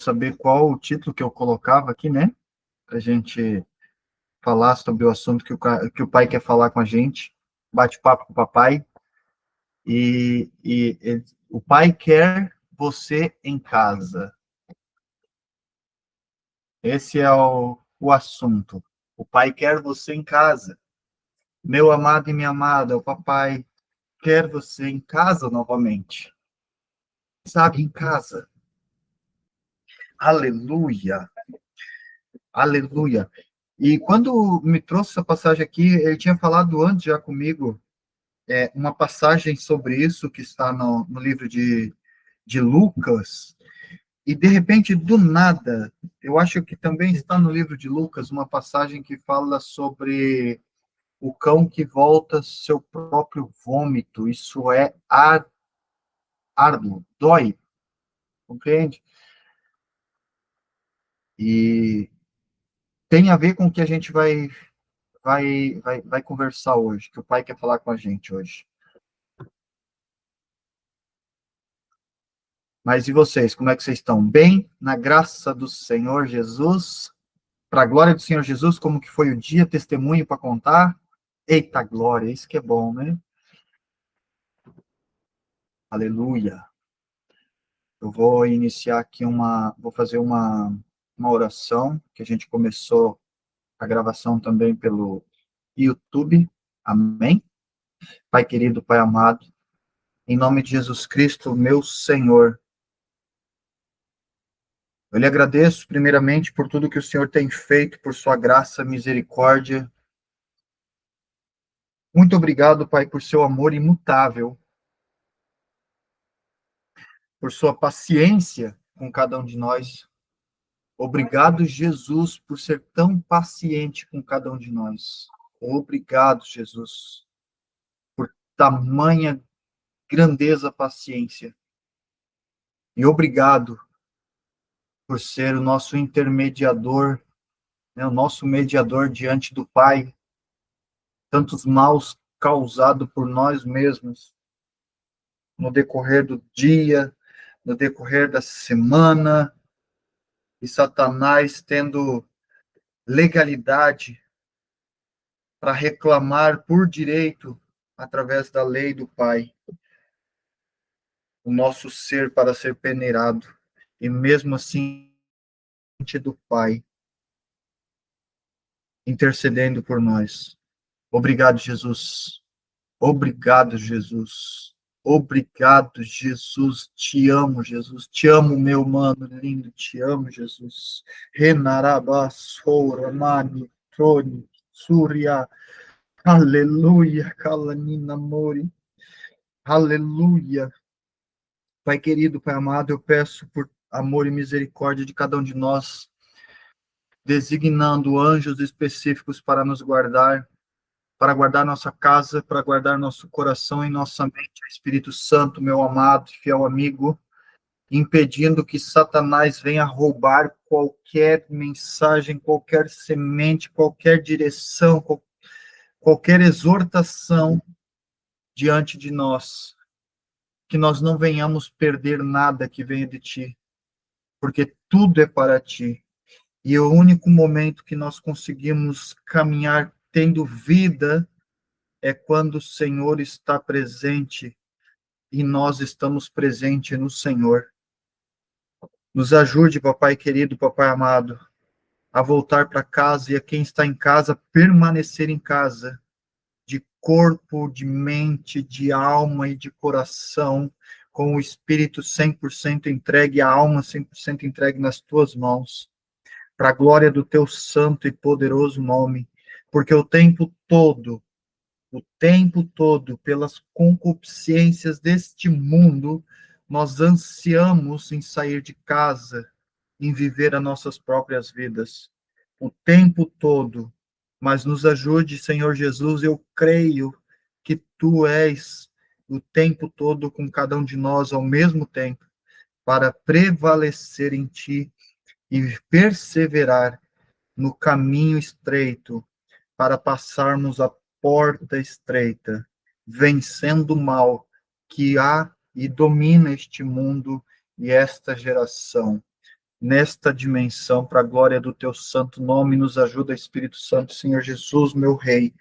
saber qual o título que eu colocava aqui, né? Para a gente falar sobre o assunto que o pai quer falar com a gente. Bate-papo com o papai. O pai quer você em casa. Esse é o assunto. O pai quer você em casa. Meu amado e minha amada, o papai quer você em casa novamente. Sabe, em casa. Aleluia. Aleluia. E quando me trouxe essa passagem aqui, ele tinha falado antes já comigo, uma passagem sobre isso que está no livro de Lucas, e de repente, do nada, eu acho que também está no livro de Lucas, uma passagem que fala sobre o cão que volta seu próprio vômito. Isso é árduo, dói, compreende? E tem a ver com o que a gente vai conversar hoje, que o pai quer falar com a gente hoje. Mas e vocês, como é que vocês estão? Bem? Na graça do Senhor Jesus? Para a glória do Senhor Jesus, como que foi o dia? Testemunho para contar? Eita glória, isso que é bom, né? Aleluia. Eu vou iniciar aqui vou fazer uma oração, que a gente começou a gravação também pelo YouTube. Amém? Pai querido, Pai amado, em nome de Jesus Cristo, meu Senhor, eu lhe agradeço primeiramente por tudo que o Senhor tem feito, por sua graça, misericórdia. Muito obrigado, Pai, por seu amor imutável, por sua paciência com cada um de nós. Obrigado, Jesus, por ser tão paciente com cada um de nós. Obrigado, Jesus, por tamanha grandeza, paciência. E obrigado por ser o nosso intermediador, né, o nosso mediador diante do Pai, tantos maus causados por nós mesmos no decorrer do dia, no decorrer da semana, e Satanás tendo legalidade para reclamar por direito, através da lei do Pai, o nosso ser para ser peneirado, e mesmo assim, do Pai, intercedendo por nós. Obrigado, Jesus. Obrigado, Jesus. Obrigado, Jesus. Te amo, Jesus. Te amo, meu mano lindo. Te amo, Jesus. Renarabasoura, Mani, Troni, Surya. Aleluia. Kalanina Mori. Aleluia. Pai querido, Pai amado, eu peço por amor e misericórdia de cada um de nós, designando anjos específicos para guardar nossa casa, para guardar nosso coração e nossa mente, Espírito Santo, meu amado e fiel amigo, impedindo que Satanás venha roubar qualquer mensagem, qualquer semente, qualquer direção, qualquer exortação diante de nós, que nós não venhamos perder nada que venha de ti, porque tudo é para ti. E o único momento que nós conseguimos caminhar tendo vida é quando o Senhor está presente e nós estamos presentes no Senhor. Nos ajude, papai querido, papai amado, a voltar para casa e a quem está em casa, permanecer em casa, de corpo, de mente, de alma e de coração, com o espírito 100% entregue, a alma 100% entregue nas tuas mãos, para a glória do teu santo e poderoso nome, porque o tempo todo, pelas concupiscências deste mundo, nós ansiamos em sair de casa, em viver as nossas próprias vidas. O tempo todo. Mas nos ajude, Senhor Jesus, eu creio que Tu és o tempo todo com cada um de nós ao mesmo tempo, para prevalecer em Ti e perseverar no caminho estreito, para passarmos a porta estreita, vencendo o mal que há e domina este mundo e esta geração. nesta dimensão, para a glória do teu santo nome. Nos ajuda, Espírito Santo, Senhor Jesus, meu Rei,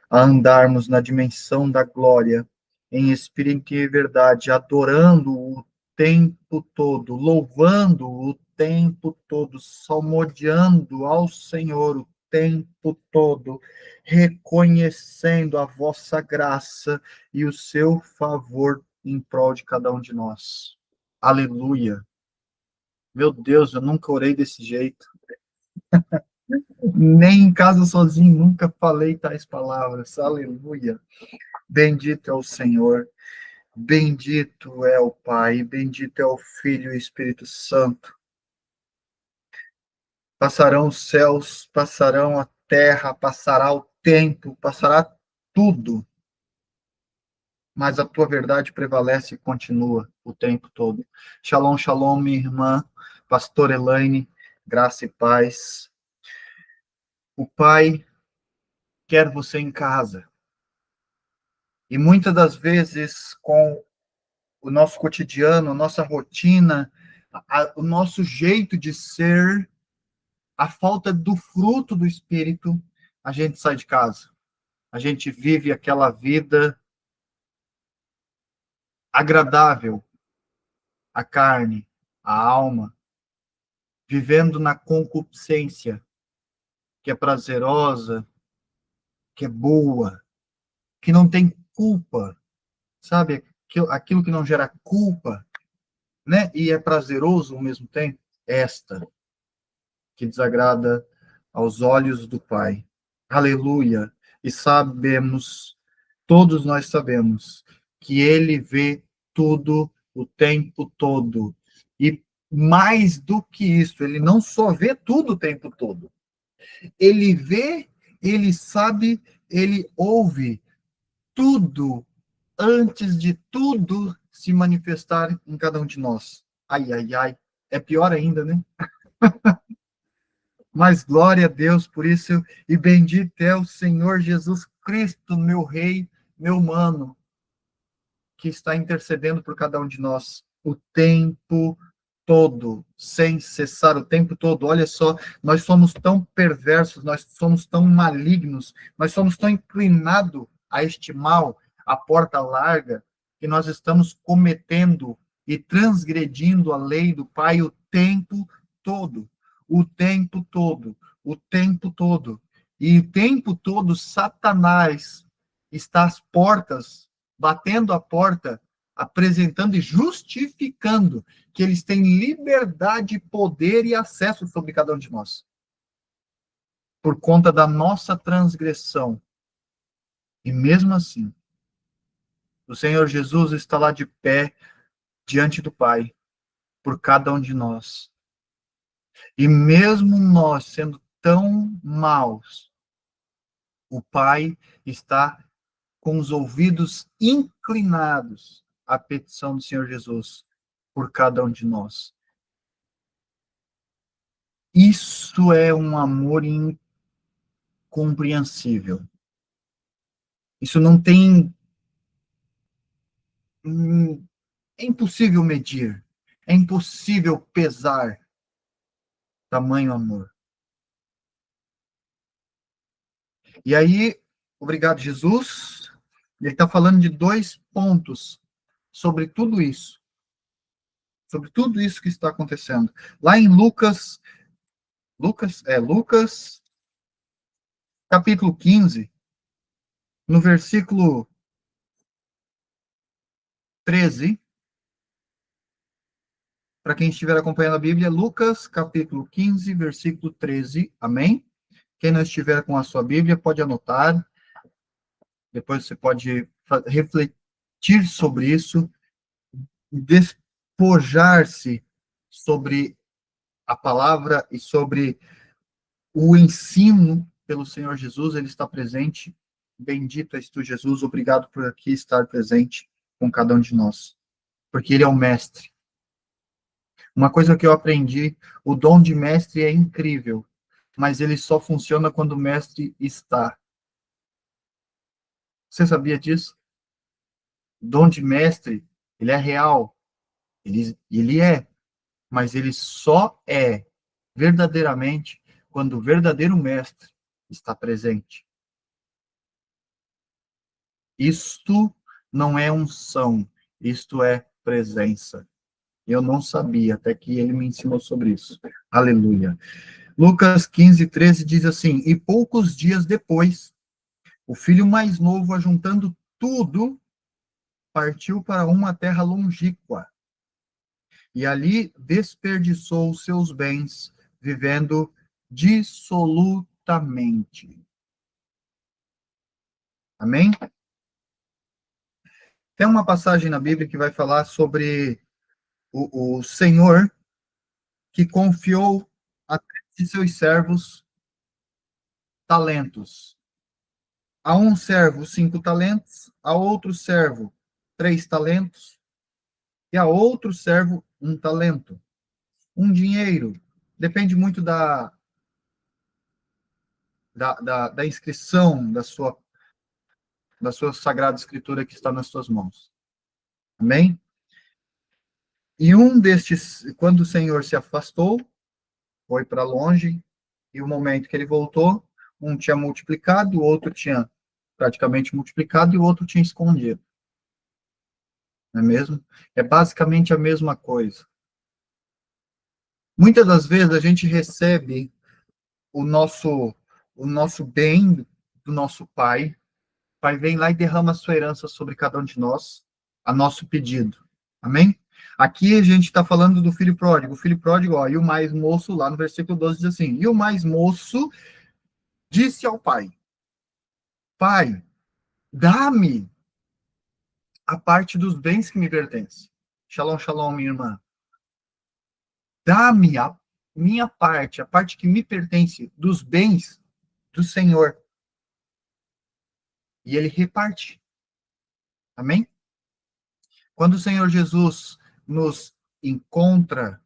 a andarmos na dimensão da glória, em espírito e verdade, adorando o tempo todo, louvando o tempo todo, salmodiando ao Senhor o tempo todo, reconhecendo a vossa graça e o seu favor em prol de cada um de nós. Aleluia. Meu Deus, eu nunca orei desse jeito. Nem em casa sozinho, nunca falei tais palavras. Aleluia. Bendito é o Senhor. Bendito é o Pai. Bendito é o Filho e o Espírito Santo. Passarão os céus, passarão a terra, passará o tempo, passará tudo. Mas a tua verdade prevalece e continua o tempo todo. Shalom, shalom, minha irmã, pastor Elaine, graça e paz. O Pai quer você em casa. E muitas das vezes, com o nosso cotidiano, a nossa rotina, o nosso jeito de ser, a falta do fruto do Espírito, a gente sai de casa. A gente vive aquela vida agradável à carne, à alma, vivendo na concupiscência, que é prazerosa, que é boa, que não tem culpa, sabe? Aquilo que não gera culpa, né? E é prazeroso ao mesmo tempo, esta que desagrada aos olhos do Pai. Aleluia! E sabemos, todos nós sabemos, que Ele vê tudo o tempo todo. E mais do que isso, Ele não só vê tudo o tempo todo. Ele vê, Ele sabe, Ele ouve tudo antes de tudo se manifestar em cada um de nós. Ai, ai, ai. É pior ainda, né? Mas glória a Deus por isso, e bendito é o Senhor Jesus Cristo, meu Rei, meu mano, que está intercedendo por cada um de nós o tempo todo, sem cessar o tempo todo. Olha só, nós somos tão perversos, nós somos tão malignos, nós somos tão inclinados a este mal, a porta larga, que nós estamos cometendo e transgredindo a lei do Pai o tempo todo, o tempo todo, o tempo todo. E o tempo todo Satanás está às portas, batendo a porta, apresentando e justificando que eles têm liberdade, poder e acesso sobre cada um de nós. Por conta da nossa transgressão. E mesmo assim, o Senhor Jesus está lá de pé, diante do Pai, por cada um de nós. E mesmo nós sendo tão maus, o Pai está com os ouvidos inclinados à petição do Senhor Jesus por cada um de nós. Isso é um amor incompreensível. Isso não tem. É impossível medir. É impossível pesar tamanho amor. E aí, obrigado, Jesus. Ele está falando de 2 pontos sobre tudo isso. Sobre tudo isso que está acontecendo. Lá em Lucas, capítulo 15, no versículo 13, para quem estiver acompanhando a Bíblia, Lucas, capítulo 15, versículo 13, amém? Quem não estiver com a sua Bíblia, pode anotar, depois você pode refletir sobre isso, despojar-se sobre a palavra e sobre o ensino pelo Senhor Jesus, ele está presente. Bendito és tu, Jesus, obrigado por aqui estar presente com cada um de nós, porque ele é o mestre. Uma coisa que eu aprendi, o dom de mestre é incrível, mas ele só funciona quando o mestre está. Você sabia disso? O dom de mestre, ele é real, ele é, mas ele só é verdadeiramente quando o verdadeiro mestre está presente. Isto não é unção, isto é presença. Eu não sabia, até que ele me ensinou sobre isso. Aleluia. Lucas 15:13 diz assim: E poucos dias depois, o filho mais novo, ajuntando tudo, partiu para uma terra longínqua, e ali desperdiçou os seus bens, vivendo dissolutamente. Amém? Tem uma passagem na Bíblia que vai falar sobre o Senhor que confiou a 3 de seus servos talentos. A um servo 5 talentos, a outro servo 3 talentos, e a outro servo 1 talento. Um dinheiro. Depende muito da inscrição da sua Sagrada Escritura que está nas suas mãos. Amém? E um destes, quando o Senhor se afastou, foi para longe, e o momento que ele voltou, um tinha multiplicado, o outro tinha praticamente multiplicado, e o outro tinha escondido. Não é mesmo? É basicamente a mesma coisa. Muitas das vezes a gente recebe o nosso bem do nosso Pai. O Pai vem lá e derrama a sua herança sobre cada um de nós, a nosso pedido. Amém? Aqui a gente está falando do filho pródigo. O filho pródigo, ó, e o mais moço, lá no versículo 12, diz assim: E o mais moço disse ao pai: Pai, dá-me a parte dos bens que me pertencem. Shalom, shalom, minha irmã. Dá-me a minha parte, a parte que me pertence dos bens do Senhor. E ele reparte. Amém? Quando o Senhor Jesus nos encontra,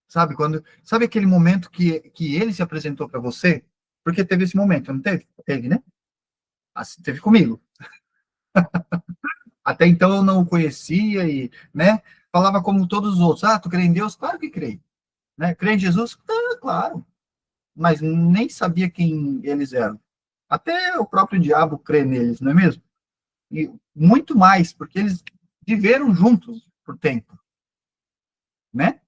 sabe aquele momento que ele se apresentou para você? Porque teve esse momento, não teve? Teve, né? Assim, teve comigo. Até então eu não o conhecia e, né, falava como todos os outros. Ah, tu crê em Deus? Claro que creio. Né? Crê em Jesus? Ah, claro. Mas nem sabia quem eles eram. Até o próprio diabo crê neles, não é mesmo? E muito mais, porque eles viveram juntos por tempo, né?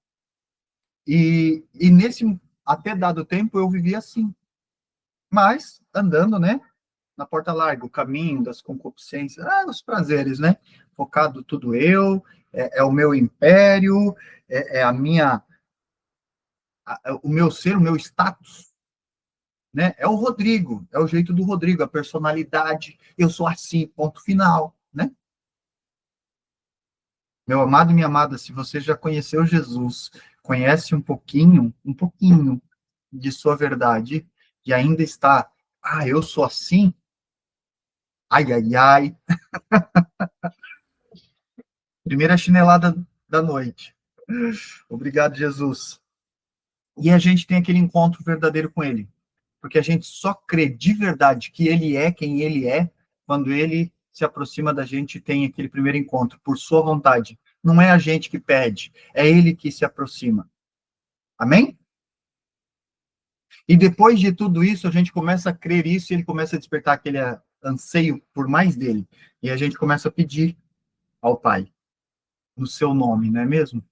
E nesse até dado tempo eu vivia assim, mas andando, né, na porta larga, o caminho das concupiscências, os prazeres, né? Focado tudo eu, é o meu império, é a minha, o meu ser, o meu status, né? É o Rodrigo, é o jeito do Rodrigo, a personalidade, eu sou assim, ponto final, né? Meu amado e minha amada, se você já conheceu Jesus, conhece um pouquinho de sua verdade, e ainda está, eu sou assim, ai, ai, ai, primeira chinelada da noite. Obrigado, Jesus. E a gente tem aquele encontro verdadeiro com ele, porque a gente só crê de verdade que ele é quem ele é, quando ele se aproxima da gente e tem aquele primeiro encontro, por sua vontade. Não é a gente que pede, é ele que se aproxima. Amém? E depois de tudo isso, a gente começa a crer isso e ele começa a despertar aquele anseio por mais dele. E a gente começa a pedir ao Pai, no seu nome, não é mesmo?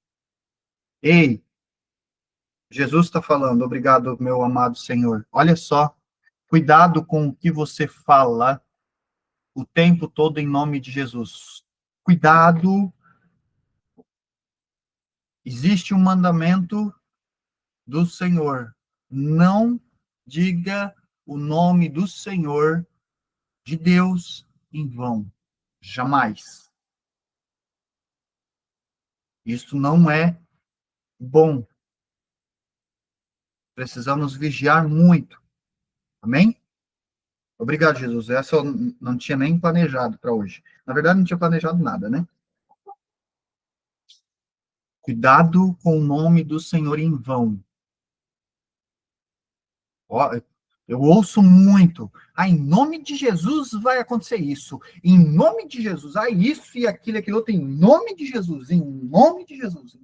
Ei, Jesus está falando, obrigado, meu amado Senhor. Olha só, cuidado com o que você fala o tempo todo em nome de Jesus. Cuidado, existe um mandamento do Senhor. Não diga o nome do Senhor, de Deus, em vão. Jamais. Isso não é bom. Precisamos vigiar muito. Amém? Obrigado, Jesus. Essa eu não tinha nem planejado para hoje. Na verdade, não tinha planejado nada, né? Cuidado com o nome do Senhor em vão. Ó, eu ouço muito. Em nome de Jesus vai acontecer isso. Em nome de Jesus. Isso e aquilo outro. Em nome de Jesus. Em nome de Jesus.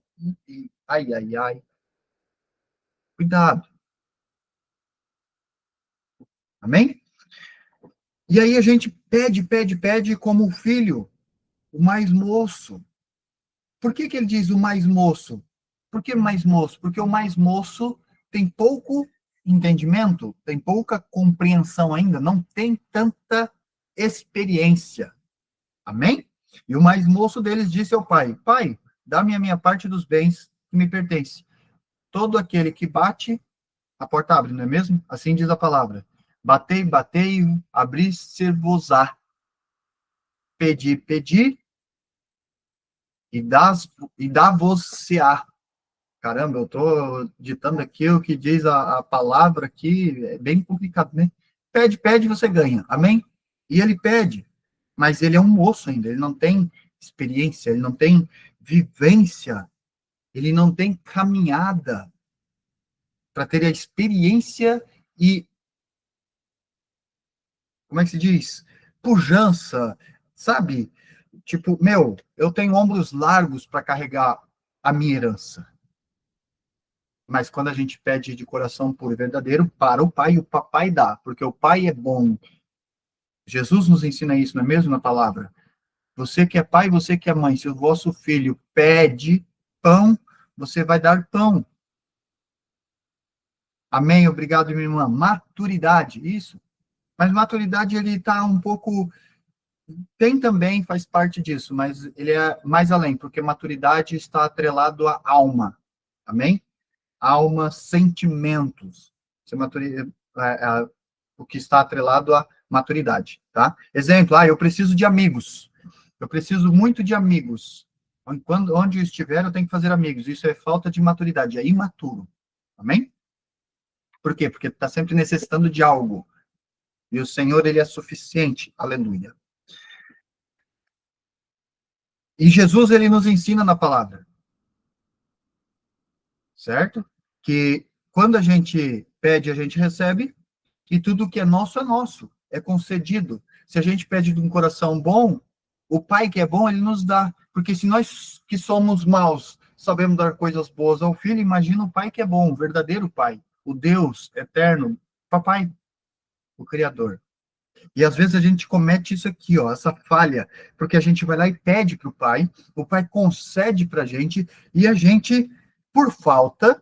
Ai, ai, ai. Cuidado. Amém? E aí a gente pede, pede, pede como o filho, o mais moço. Por que que ele diz o mais moço? Por que mais moço? Porque o mais moço tem pouco entendimento, tem pouca compreensão ainda, não tem tanta experiência. Amém? E o mais moço deles disse ao pai: Pai, dá-me a minha parte dos bens que me pertence. Todo aquele que bate, a porta abre, não é mesmo? Assim diz a palavra. Batei, batei, abri-se-vos-á. Pedi, pedi, e dá-vos-se-á. Caramba, eu estou ditando aqui o que diz a palavra aqui, é bem complicado, né? Pede, pede, você ganha. Amém? E ele pede, mas ele é um moço ainda, ele não tem experiência, ele não tem vivência, ele não tem caminhada para ter a experiência e, como é que se diz? Pujança, sabe? Tipo, meu, eu tenho ombros largos para carregar a minha herança. Mas quando a gente pede de coração puro e verdadeiro para o Pai, o papai dá, porque o Pai é bom. Jesus nos ensina isso, não é mesmo na palavra? Você que é pai, você que é mãe, se o vosso filho pede pão, você vai dar pão. Amém? Obrigado, minha irmã. Maturidade, isso. Mas maturidade, ele está um pouco... Tem também, faz parte disso, mas ele é mais além, porque maturidade está atrelado à alma. Amém? Alma, sentimentos. O que está atrelado à maturidade, tá? Exemplo, eu preciso de amigos. Eu preciso muito de amigos. Onde eu estiver, eu tenho que fazer amigos. Isso é falta de maturidade, é imaturo. Amém? Por quê? Porque está sempre necessitando de algo. E o Senhor, ele é suficiente. Aleluia. E Jesus, ele nos ensina na palavra, certo? Que quando a gente pede, a gente recebe, e tudo que é nosso, é concedido. Se a gente pede de um coração bom, o Pai que é bom, ele nos dá. Porque se nós que somos maus sabemos dar coisas boas ao Filho, imagina o Pai que é bom, o verdadeiro Pai, o Deus eterno, Papai, o Criador. E às vezes a gente comete isso aqui, ó, essa falha, porque a gente vai lá e pede para o Pai concede para a gente, e a gente, por falta,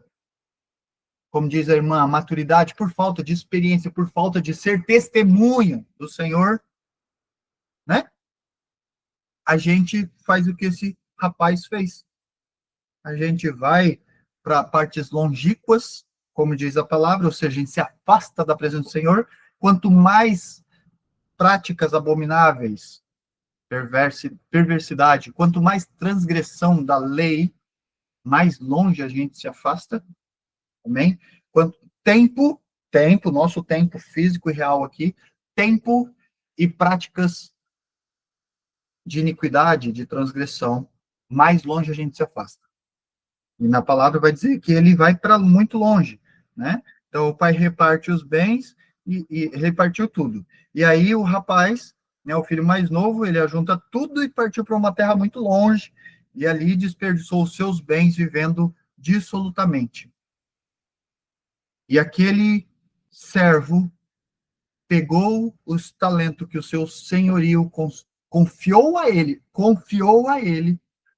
como diz a irmã, maturidade, por falta de experiência, por falta de ser testemunha do Senhor, né? A gente faz o que esse rapaz fez. A gente vai para partes longínquas, como diz a palavra, ou seja, a gente se afasta da presença do Senhor. Quanto mais práticas abomináveis, perversidade, quanto mais transgressão da lei, mais longe a gente se afasta. Amém? Quanto nosso tempo físico e real aqui, tempo e práticas de iniquidade, de transgressão, mais longe a gente se afasta. E na palavra vai dizer que ele vai para muito longe, né? Então o pai reparte os bens e repartiu tudo. E aí o rapaz, né, o filho mais novo, ele ajunta tudo e partiu para uma terra muito longe, e ali desperdiçou os seus bens vivendo dissolutamente. E aquele servo pegou os talentos que o seu senhorio confiou a ele,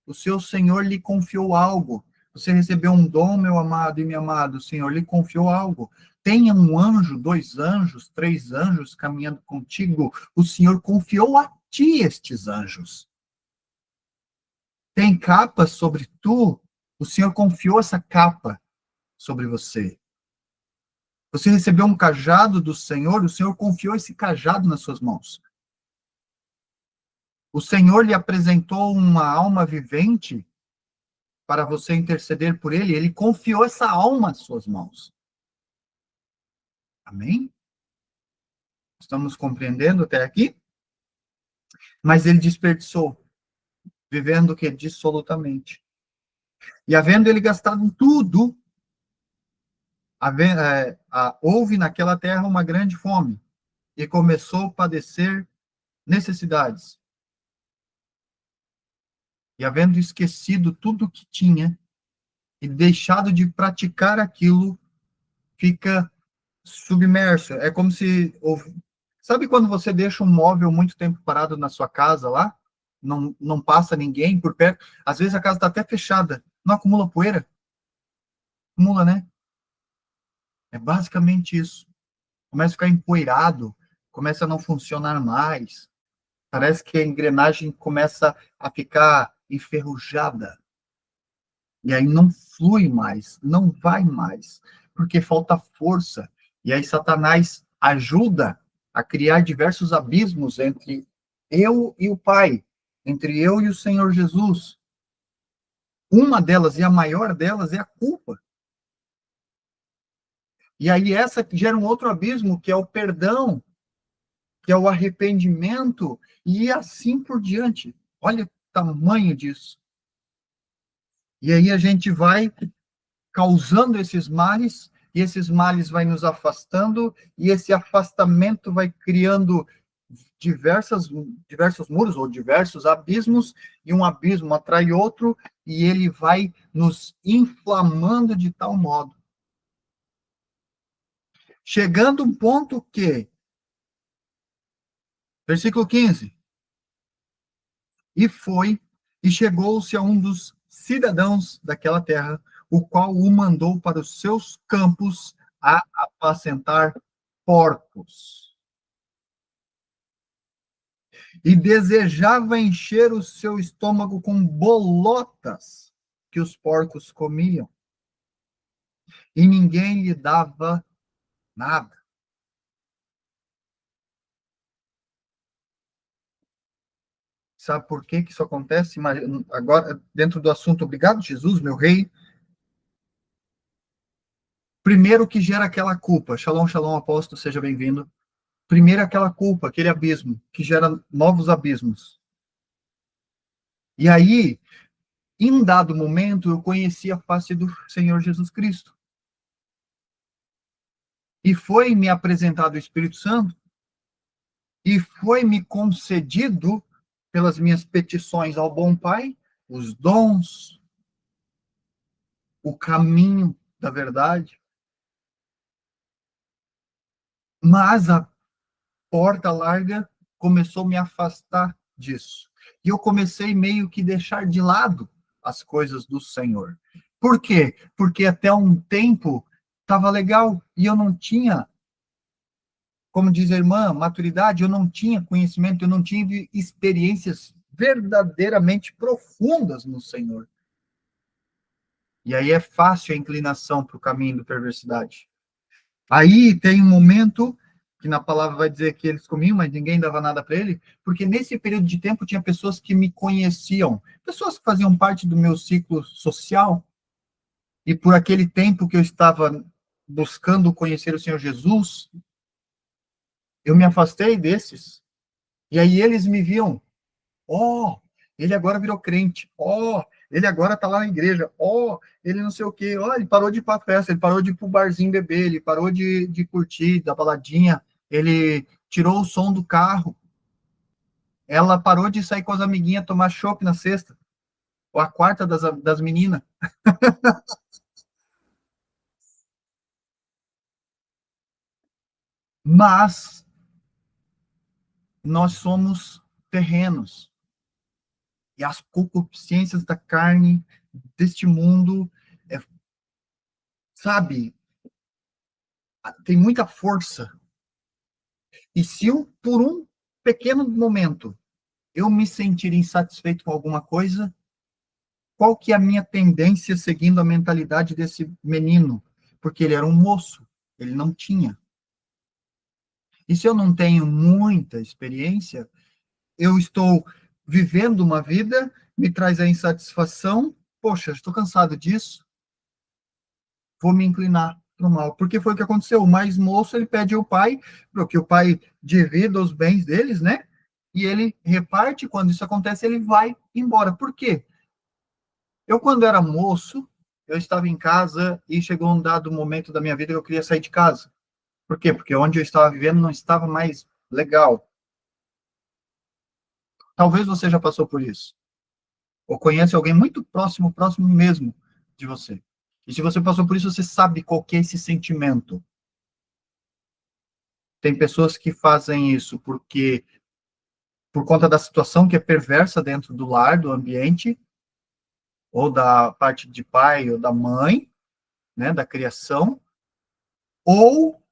o seu senhor lhe confiou algo. Você recebeu um dom, meu amado e minha amada, o Senhor lhe confiou algo. Tenha um anjo, 2 anjos, 3 anjos caminhando contigo. O Senhor confiou a ti estes anjos. Tem capa sobre tu, o Senhor confiou essa capa sobre você. Você recebeu um cajado do Senhor, o Senhor confiou esse cajado nas suas mãos. O Senhor lhe apresentou uma alma vivente para você interceder por ele, ele confiou essa alma às suas mãos. Amém? Estamos compreendendo até aqui? Mas ele desperdiçou, vivendo o que? Dissolutamente. E havendo ele gastado tudo, houve naquela terra uma grande fome, e começou a padecer necessidades. E havendo esquecido tudo o que tinha, e deixado de praticar aquilo, fica submerso. É como se... Sabe quando você deixa um móvel muito tempo parado na sua casa lá? Não passa ninguém por perto. Às vezes a casa está até fechada. Não acumula poeira? Acumula, né? É basicamente isso. Começa a ficar empoeirado, começa a não funcionar mais. Parece que a engrenagem começa a ficar enferrujada. E aí não flui mais, não vai mais, porque falta força. E aí Satanás ajuda a criar diversos abismos entre eu e o Pai, entre eu e o Senhor Jesus. Uma delas, e a maior delas, é a culpa. E aí essa gera um outro abismo, que é o perdão, que é o arrependimento, e assim por diante. Olha o tamanho disso. E aí a gente vai causando esses males, e esses males vai nos afastando, e esse afastamento vai criando diversos muros, ou diversos abismos, e um abismo atrai outro, e ele vai nos inflamando de tal modo. Chegando um ponto que, versículo 15, e chegou-se a um dos cidadãos daquela terra, o qual o mandou para os seus campos a apacentar porcos. E desejava encher o seu estômago com bolotas que os porcos comiam. E ninguém lhe dava nada. Sabe por que isso acontece? Agora, dentro do assunto, obrigado, Jesus, meu rei. Primeiro que gera aquela culpa. Shalom, shalom, apóstolo, seja bem-vindo. Primeiro aquela culpa, aquele abismo, que gera novos abismos. E aí, em dado momento, eu conheci a face do Senhor Jesus Cristo. E foi me apresentado o Espírito Santo, e foi me concedido, pelas minhas petições ao bom Pai, os dons, o caminho da verdade. Mas a porta larga começou a me afastar disso. E eu comecei meio que deixar de lado as coisas do Senhor. Por quê? Porque até um tempo estava legal e eu não tinha, como diz a irmã, maturidade, eu não tinha conhecimento, eu não tive experiências verdadeiramente profundas no Senhor. E aí é fácil a inclinação para o caminho da perversidade. Aí tem um momento que na palavra vai dizer que eles comiam, mas ninguém dava nada para ele, porque nesse período de tempo tinha pessoas que me conheciam, pessoas que faziam parte do meu ciclo social, e por aquele tempo que eu estava buscando conhecer o Senhor Jesus, eu me afastei desses, e aí eles me viam, ó, ele agora virou crente, ó, ele agora tá lá na igreja, ó, ele não sei o quê, ó, ele parou de ir pra festa, ele parou de ir pro barzinho beber, ele parou de curtir, da baladinha, ele tirou o som do carro, ela parou de sair com as amiguinhas tomar chopp na sexta, ou a quarta das meninas. Mas nós somos terrenos, e as concupiscências da carne, deste mundo, sabe, tem muita força. E se eu, por um pequeno momento, eu me sentir insatisfeito com alguma coisa, qual que é a minha tendência seguindo a mentalidade desse menino? Porque ele era um moço, ele não tinha. E se eu não tenho muita experiência, eu estou vivendo uma vida, me traz a insatisfação, poxa, estou cansado disso, vou me inclinar para o mal. Porque foi o que aconteceu. O mais moço, ele pede ao pai, para que o pai divida os bens deles, né? E ele reparte, quando isso acontece, ele vai embora. Por quê? Eu, quando era moço, eu estava em casa e chegou um dado momento da minha vida que eu queria sair de casa. Por quê? Porque onde eu estava vivendo não estava mais legal. Talvez você já passou por isso. Ou conhece alguém muito próximo, próximo mesmo de você. E se você passou por isso, você sabe qual que é esse sentimento. Tem pessoas que fazem isso porque por conta da situação que é perversa dentro do lar, do ambiente, ou da parte de pai ou da mãe, né, da criação, ou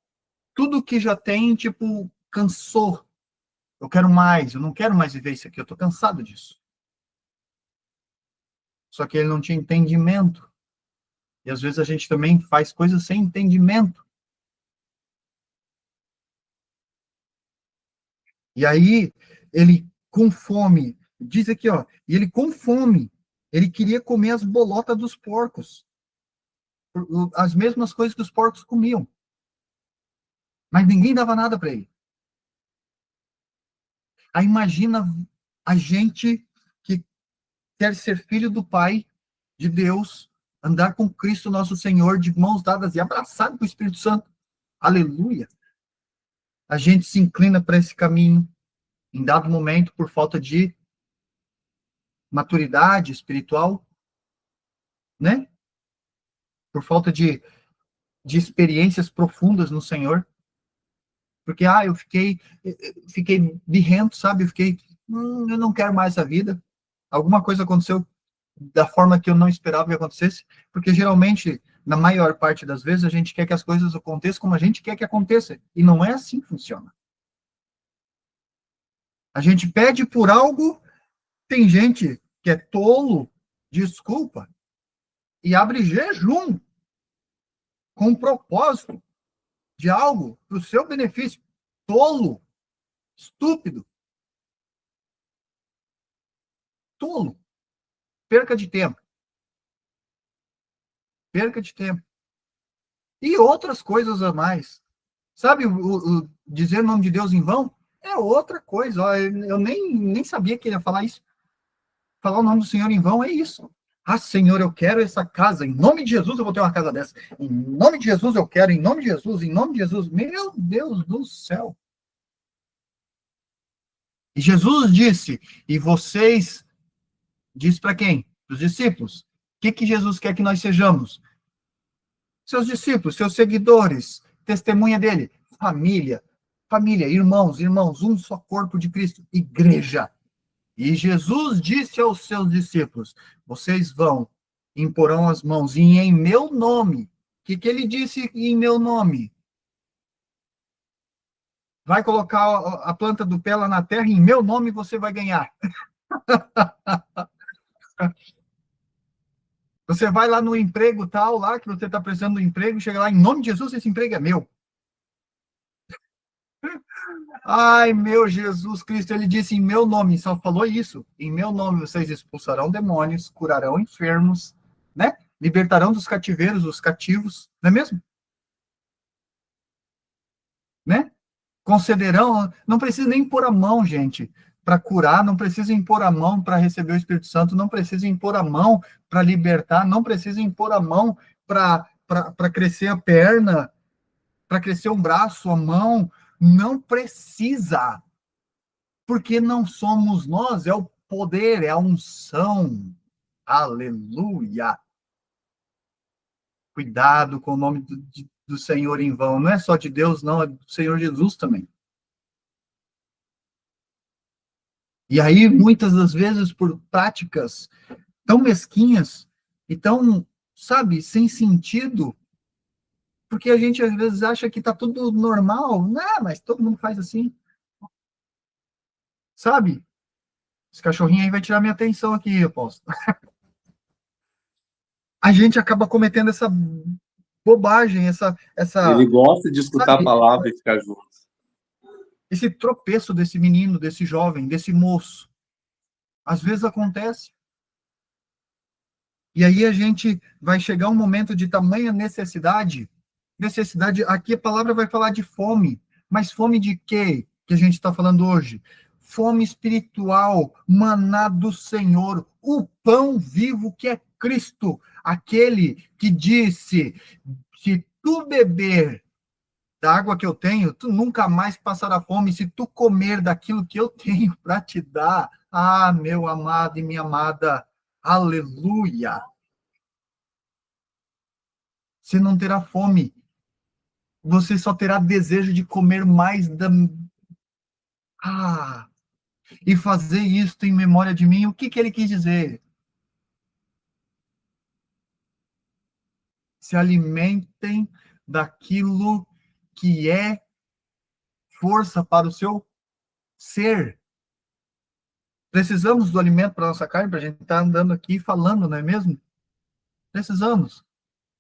tudo que já tem, tipo, cansou. Eu quero mais, eu não quero mais viver isso aqui, eu tô cansado disso. Só que ele não tinha entendimento. E às vezes a gente também faz coisas sem entendimento. E aí, ele com fome, diz aqui, ó, e ele com fome, ele queria comer as bolotas dos porcos. As mesmas coisas que os porcos comiam. Mas ninguém dava nada para ele. Aí imagina a gente que quer ser filho do Pai, de Deus, andar com Cristo nosso Senhor, de mãos dadas e abraçado com o Espírito Santo. Aleluia! A gente se inclina para esse caminho, em dado momento, por falta de maturidade espiritual, né? Por falta de experiências profundas no Senhor. Porque, eu fiquei birrento, sabe? Eu fiquei, eu não quero mais essa vida. Alguma coisa aconteceu da forma que eu não esperava que acontecesse, porque geralmente, na maior parte das vezes, a gente quer que as coisas aconteçam como a gente quer que aconteça, e não é assim que funciona. A gente pede por algo, tem gente que é tolo, desculpa, e abre jejum com o propósito de algo para o seu benefício. Tolo, estúpido, tolo, perca de tempo, perca de tempo. E outras coisas a mais. Sabe, o dizer o nome de Deus em vão é outra coisa. Ó, eu nem sabia que ele ia falar isso. Falar o nome do Senhor em vão é isso. Senhor, eu quero essa casa. Em nome de Jesus eu vou ter uma casa dessa. Em nome de Jesus eu quero. Em nome de Jesus, em nome de Jesus. Meu Deus do céu. E Jesus disse, e vocês, diz para quem? Para os discípulos. O que Jesus quer que nós sejamos? Seus discípulos, seus seguidores, testemunha dele, família, irmãos, um só corpo de Cristo, igreja. E Jesus disse aos seus discípulos: vocês vão, imporão as mãos, e em meu nome. O que ele disse em meu nome? Vai colocar a planta do pé lá na terra, em meu nome você vai ganhar. Você vai lá no emprego tal, lá que você está precisando do emprego, chega lá, em nome de Jesus, esse emprego é meu. Ai, meu Jesus Cristo, ele disse em meu nome, só falou isso. Em meu nome vocês expulsarão demônios, curarão enfermos, né? Libertarão dos cativeiros os cativos, não é mesmo? Né? Concederão, não precisa nem pôr a mão, gente, para curar, não precisa impor a mão para receber o Espírito Santo, não precisa impor a mão para libertar, não precisa impor a mão para crescer a perna, para crescer um braço, a mão, não precisa. Porque não somos nós, é o poder, é a unção. Aleluia! Cuidado com o nome do Senhor em vão. Não é só de Deus, não, é do Senhor Jesus também. E aí, muitas das vezes, por práticas tão mesquinhas e tão, sabe, sem sentido, porque a gente às vezes acha que está tudo normal, não, mas todo mundo faz assim, sabe? Esse cachorrinho aí vai tirar minha atenção aqui, eu posso. A gente acaba cometendo essa bobagem, Ele gosta de escutar a sabe, palavra e ficar junto. esse tropeço desse menino, desse jovem, desse moço. Às vezes acontece. E aí a gente vai chegar um momento de tamanha necessidade. Necessidade, aqui a palavra vai falar de fome. Mas fome de quê que a gente está falando hoje? Fome espiritual, maná do Senhor, o pão vivo que é Cristo, aquele que disse: se tu beber da água que eu tenho, tu nunca mais passará fome se tu comer daquilo que eu tenho para te dar. Meu amado e minha amada, aleluia. você não terá fome. Você só terá desejo de comer mais da... e fazer isto em memória de mim. O que ele quis dizer? Se alimentem daquilo que é força para o seu ser. Precisamos do alimento para a nossa carne, para a gente estar andando aqui falando, não é mesmo? Precisamos.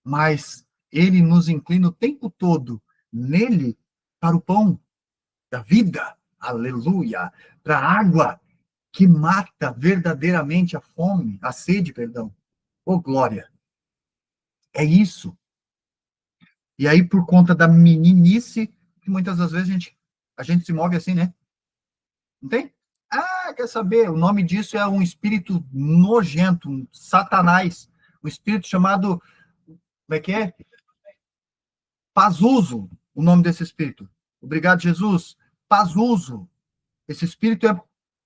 Mas ele nos inclina o tempo todo nele para o pão da vida. Aleluia! Para a água que mata verdadeiramente a fome, a sede, perdão. Oh, glória! É isso. E aí, por conta da meninice, que muitas das vezes a gente se move assim, né? Não tem? Quer saber? O nome disso é um espírito nojento, um satanás, um espírito chamado, como é que é? Pazuzu, o nome desse espírito. Obrigado, Jesus. Pazuzu. Esse espírito é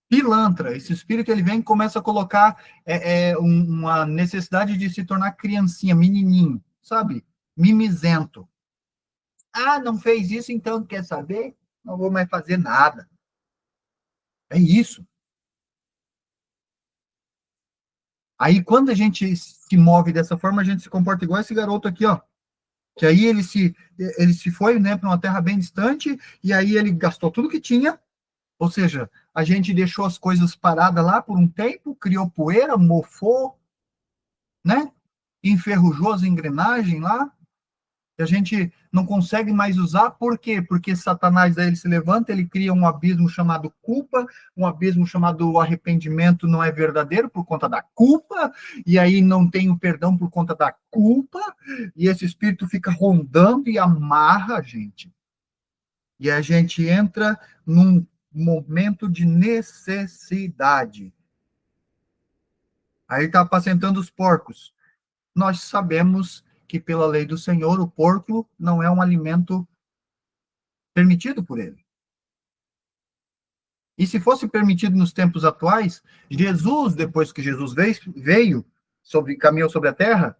pilantra. Esse espírito, ele vem e começa a colocar uma necessidade de se tornar criancinha, menininho, sabe? Mimizento. Não fez isso, então quer saber? Não vou mais fazer nada. É isso. Aí, quando a gente se move dessa forma, a gente se comporta igual esse garoto aqui, ó. Que aí ele se foi, né, para uma terra bem distante, e aí ele gastou tudo que tinha, ou seja, a gente deixou as coisas paradas lá por um tempo, criou poeira, mofou, né? Enferrujou as engrenagens lá, que a gente não consegue mais usar. Por quê? Porque Satanás daí ele se levanta, ele cria um abismo chamado culpa, um abismo chamado arrependimento não é verdadeiro por conta da culpa, e aí não tem o perdão por conta da culpa, e esse espírito fica rondando e amarra a gente. E a gente entra num momento de necessidade. Aí está apacentando os porcos. Nós sabemos que pela lei do Senhor, o porco não é um alimento permitido por ele. E se fosse permitido nos tempos atuais, Jesus, depois que Jesus veio, caminhou sobre a terra,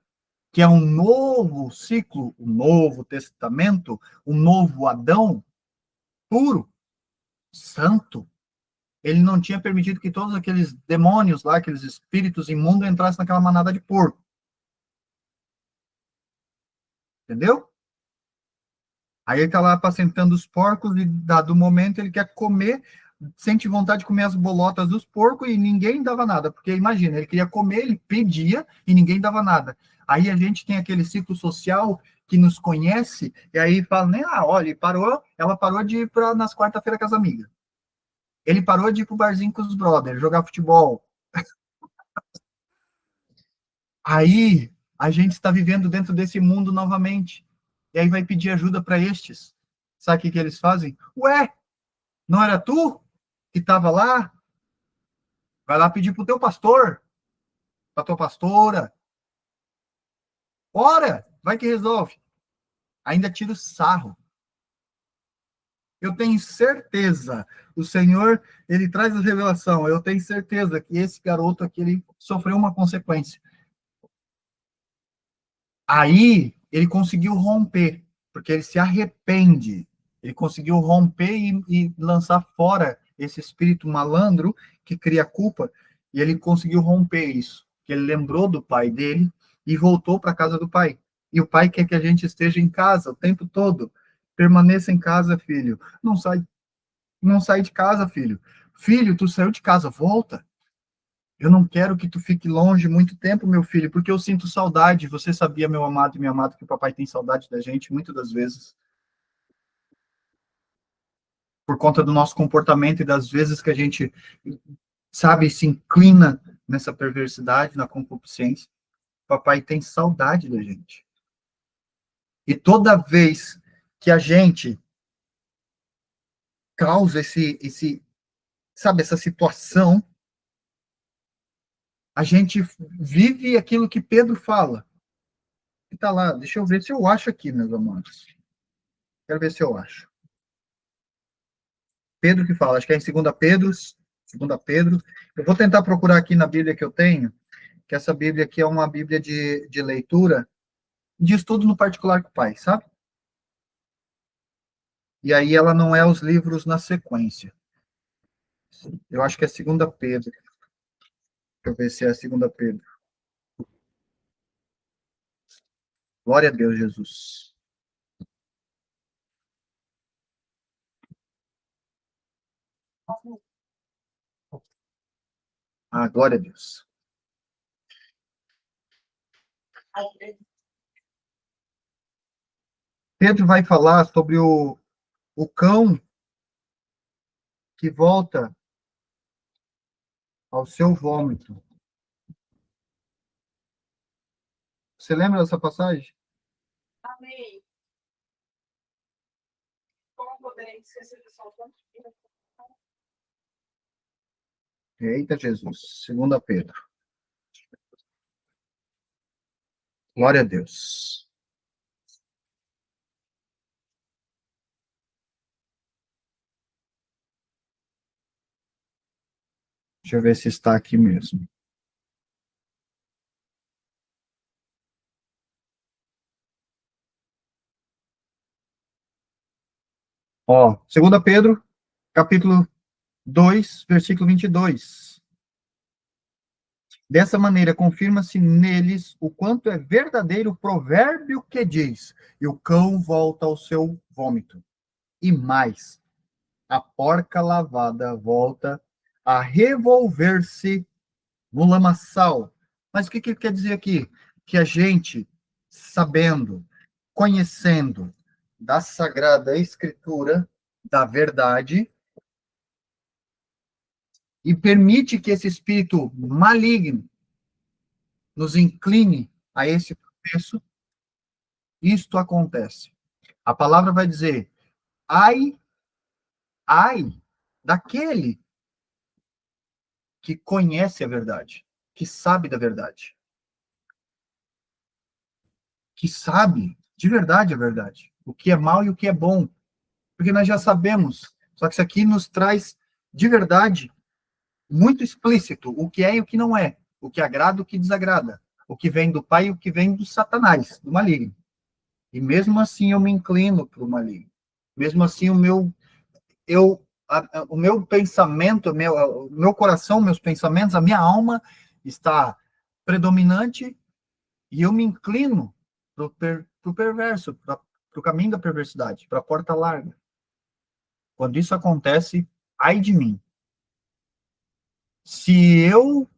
que é um novo ciclo, um novo testamento, um novo Adão, puro, santo, ele não tinha permitido que todos aqueles demônios lá, aqueles espíritos imundos entrassem naquela manada de porco. Entendeu? Aí ele está lá apacentando os porcos e, dado momento, ele quer comer, sente vontade de comer as bolotas dos porcos e ninguém dava nada. Porque, imagina, ele queria comer, ele pedia e ninguém dava nada. Aí a gente tem aquele ciclo social que nos conhece e aí fala, né, olha, ela parou de ir nas quarta-feiras com as amigas. Ele parou de ir pro barzinho com os brothers, jogar futebol. Aí a gente está vivendo dentro desse mundo novamente. E aí vai pedir ajuda para estes. Sabe o que eles fazem? Ué, não era tu que estava lá? Vai lá pedir para o teu pastor, para tua pastora. Ora, vai que resolve. Ainda tira o sarro. Eu tenho certeza, o Senhor, ele traz a revelação, eu tenho certeza que esse garoto aqui, ele sofreu uma consequência. Aí, ele conseguiu romper, porque ele se arrepende. Ele conseguiu romper e lançar fora esse espírito malandro que cria culpa, e ele conseguiu romper isso. Que ele lembrou do pai dele e voltou para a casa do pai. E o pai quer que a gente esteja em casa o tempo todo. Permaneça em casa, filho. Não sai de casa, filho. Filho, tu saiu de casa, volta. Eu não quero que tu fique longe muito tempo, meu filho, porque eu sinto saudade. Você sabia, meu amado e minha amada, que o papai tem saudade da gente, muitas das vezes. Por conta do nosso comportamento e das vezes que a gente, sabe, se inclina nessa perversidade, na concupiscência. O papai tem saudade da gente. E toda vez que a gente causa sabe, essa situação, a gente vive aquilo que Pedro fala. E tá lá, deixa eu ver se eu acho aqui, meus amados. Quero ver se eu acho. Pedro que fala, acho que é em 2 Pedro. 2 Pedro. Eu vou tentar procurar aqui na Bíblia que eu tenho, que essa Bíblia aqui é uma Bíblia de leitura, de estudo no particular com o pai, sabe? E aí ela não é os livros na sequência. Eu acho que é segunda Pedro. Deixa eu ver se é a segunda Pedro. Glória a Deus, Jesus. Ah, glória a Deus. Pedro vai falar sobre o cão que volta ao seu vômito. Você lembra dessa passagem? Amém. Como poderei esquecer do sol tanto? Eita, Jesus. Segunda Pedro. Glória a Deus. Deixa eu ver se está aqui mesmo. Ó, 2 Pedro, capítulo 2, versículo 22. Dessa maneira, confirma-se neles o quanto é verdadeiro o provérbio que diz: e o cão volta ao seu vômito. E mais, a porca lavada volta a revolver-se no lamaçal. Mas o que ele quer dizer aqui? Que a gente, sabendo, conhecendo da Sagrada Escritura, da verdade, e permite que esse espírito maligno nos incline a esse processo, isto acontece. A palavra vai dizer: ai, ai daquele que conhece a verdade, que sabe da verdade, que sabe de verdade a verdade, o que é mal e o que é bom, porque nós já sabemos, só que isso aqui nos traz de verdade muito explícito o que é e o que não é, o que agrada e o que desagrada, o que vem do Pai e o que vem do Satanás, do maligno. E mesmo assim eu me inclino para o maligno. Mesmo assim o meu pensamento, o meu coração, meus pensamentos, a minha alma está predominante e eu me inclino para o perverso, para o caminho da perversidade, para a porta larga. Quando isso acontece, ai de mim. Se eu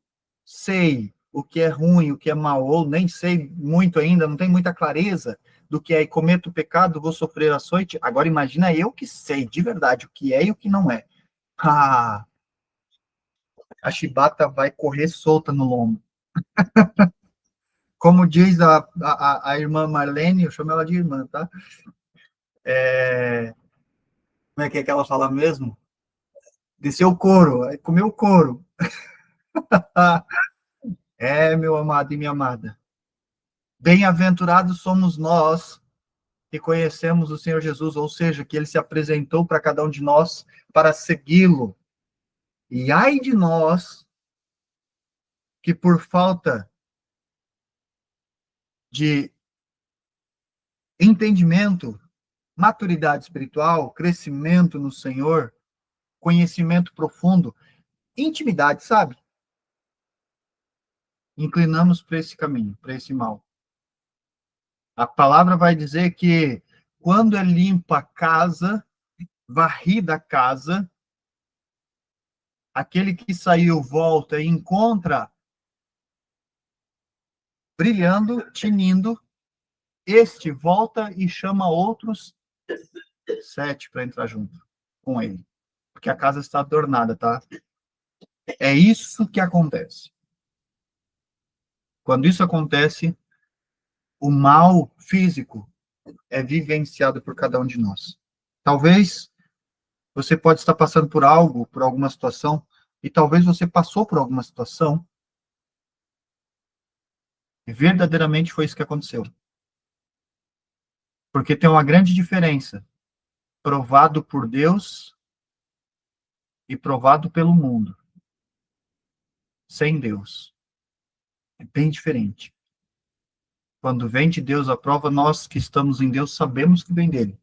sei o que é ruim, o que é mal, ou nem sei muito ainda, não tenho muita clareza do que é e cometo pecado, vou sofrer açoite. Agora imagina eu que sei de verdade o que é e o que não é. Ah, a chibata vai correr solta no lombo. Como diz a irmã Marlene, eu chamo ela de irmã, tá? Como é que ela fala mesmo? Desceu o couro, comeu o couro. Meu amado e minha amada. Bem-aventurados somos nós que conhecemos o Senhor Jesus, ou seja, que ele se apresentou para cada um de nós para segui-lo. E ai de nós que por falta de entendimento, maturidade espiritual, crescimento no Senhor, conhecimento profundo, intimidade, sabe? Inclinamos para esse caminho, para esse mal. A palavra vai dizer que quando é limpa a casa, varrida a casa, aquele que saiu volta e encontra brilhando, tinindo, este volta e chama outros 7 para entrar junto com ele. Porque a casa está adornada, tá? É isso que acontece. Quando isso acontece, o mal físico é vivenciado por cada um de nós. Talvez você pode estar passando por algo, por alguma situação, e talvez você passou por alguma situação e verdadeiramente foi isso que aconteceu. Porque tem uma grande diferença. Provado por Deus e provado pelo mundo. Sem Deus. É bem diferente. Quando vem de Deus a prova, nós que estamos em Deus sabemos que vem dele.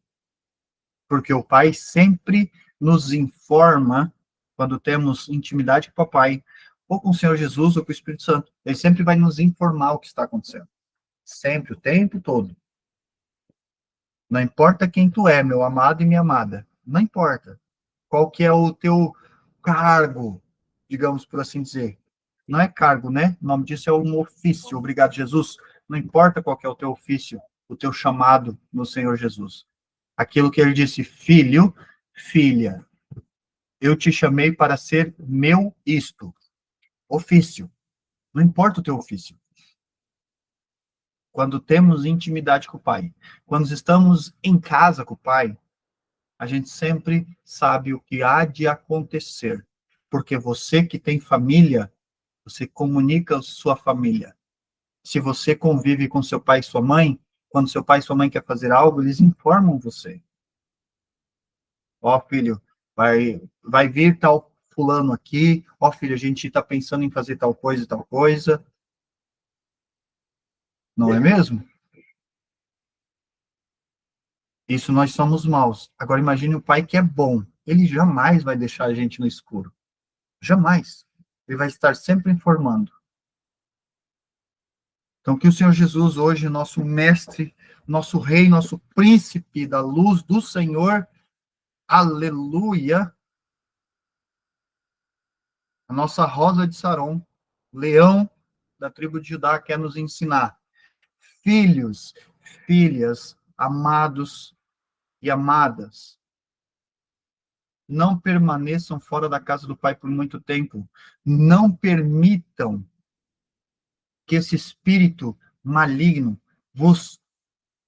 Porque o Pai sempre nos informa, quando temos intimidade com o Papai, ou com o Senhor Jesus, ou com o Espírito Santo. Ele sempre vai nos informar o que está acontecendo. Sempre, o tempo todo. Não importa quem tu é, meu amado e minha amada. Não importa. Qual que é o teu cargo, digamos por assim dizer. Não é cargo, né? O nome disso é um ofício. Obrigado, Jesus. Não importa qual que é o teu ofício, o teu chamado no Senhor Jesus. Aquilo que ele disse, filho, filha, eu te chamei para ser meu isto. Ofício. Não importa o teu ofício. Quando temos intimidade com o Pai, quando estamos em casa com o Pai, a gente sempre sabe o que há de acontecer. Porque você que tem família, você comunica a sua família. Se você convive com seu pai e sua mãe, quando seu pai e sua mãe querem fazer algo, eles informam você. Ó, filho, vai vir tal fulano aqui. Ó, filho, a gente está pensando em fazer tal coisa e tal coisa. Não é mesmo? Isso nós somos maus. Agora imagine o pai que é bom. Ele jamais vai deixar a gente no escuro. Jamais. Ele vai estar sempre informando. Então, que o Senhor Jesus, hoje, nosso mestre, nosso rei, nosso príncipe da luz do Senhor, aleluia, a nossa rosa de Saron, leão da tribo de Judá, quer nos ensinar. Filhos, filhas, amados e amadas, não permaneçam fora da casa do Pai por muito tempo. Não permitam que esse espírito maligno vos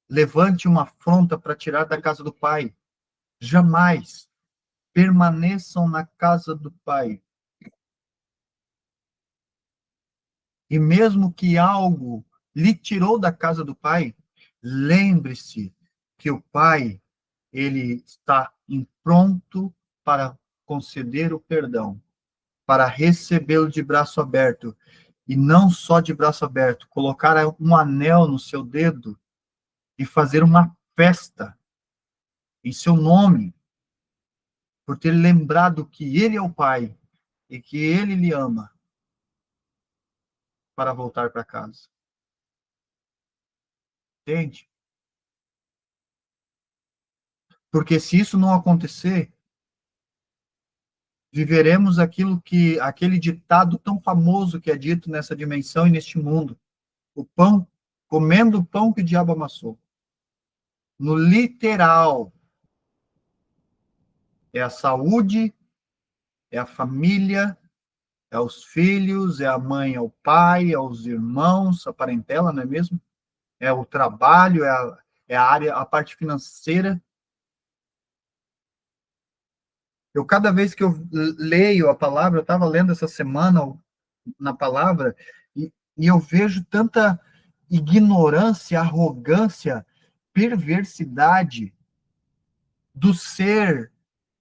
levante uma afronta para tirar da casa do Pai. Jamais permaneçam na casa do Pai. E mesmo que algo lhe tirou da casa do Pai, lembre-se que o Pai, ele está pronto para conceder o perdão, para recebê-lo de braço aberto. E não só de braço aberto, colocar um anel no seu dedo e fazer uma festa em seu nome, por ter lembrado que ele é o Pai e que ele lhe ama, para voltar para casa. Entende? Porque se isso não acontecer, viveremos aquele ditado tão famoso que é dito nessa dimensão e neste mundo. O pão, comendo o pão que o diabo amassou. No literal, é a saúde, é a família, é os filhos, é a mãe, é o pai, é os irmãos, a parentela, não é mesmo? É o trabalho, é a área, a parte financeira. Cada vez que eu leio a palavra, eu estava lendo essa semana na palavra, e eu vejo tanta ignorância, arrogância, perversidade do ser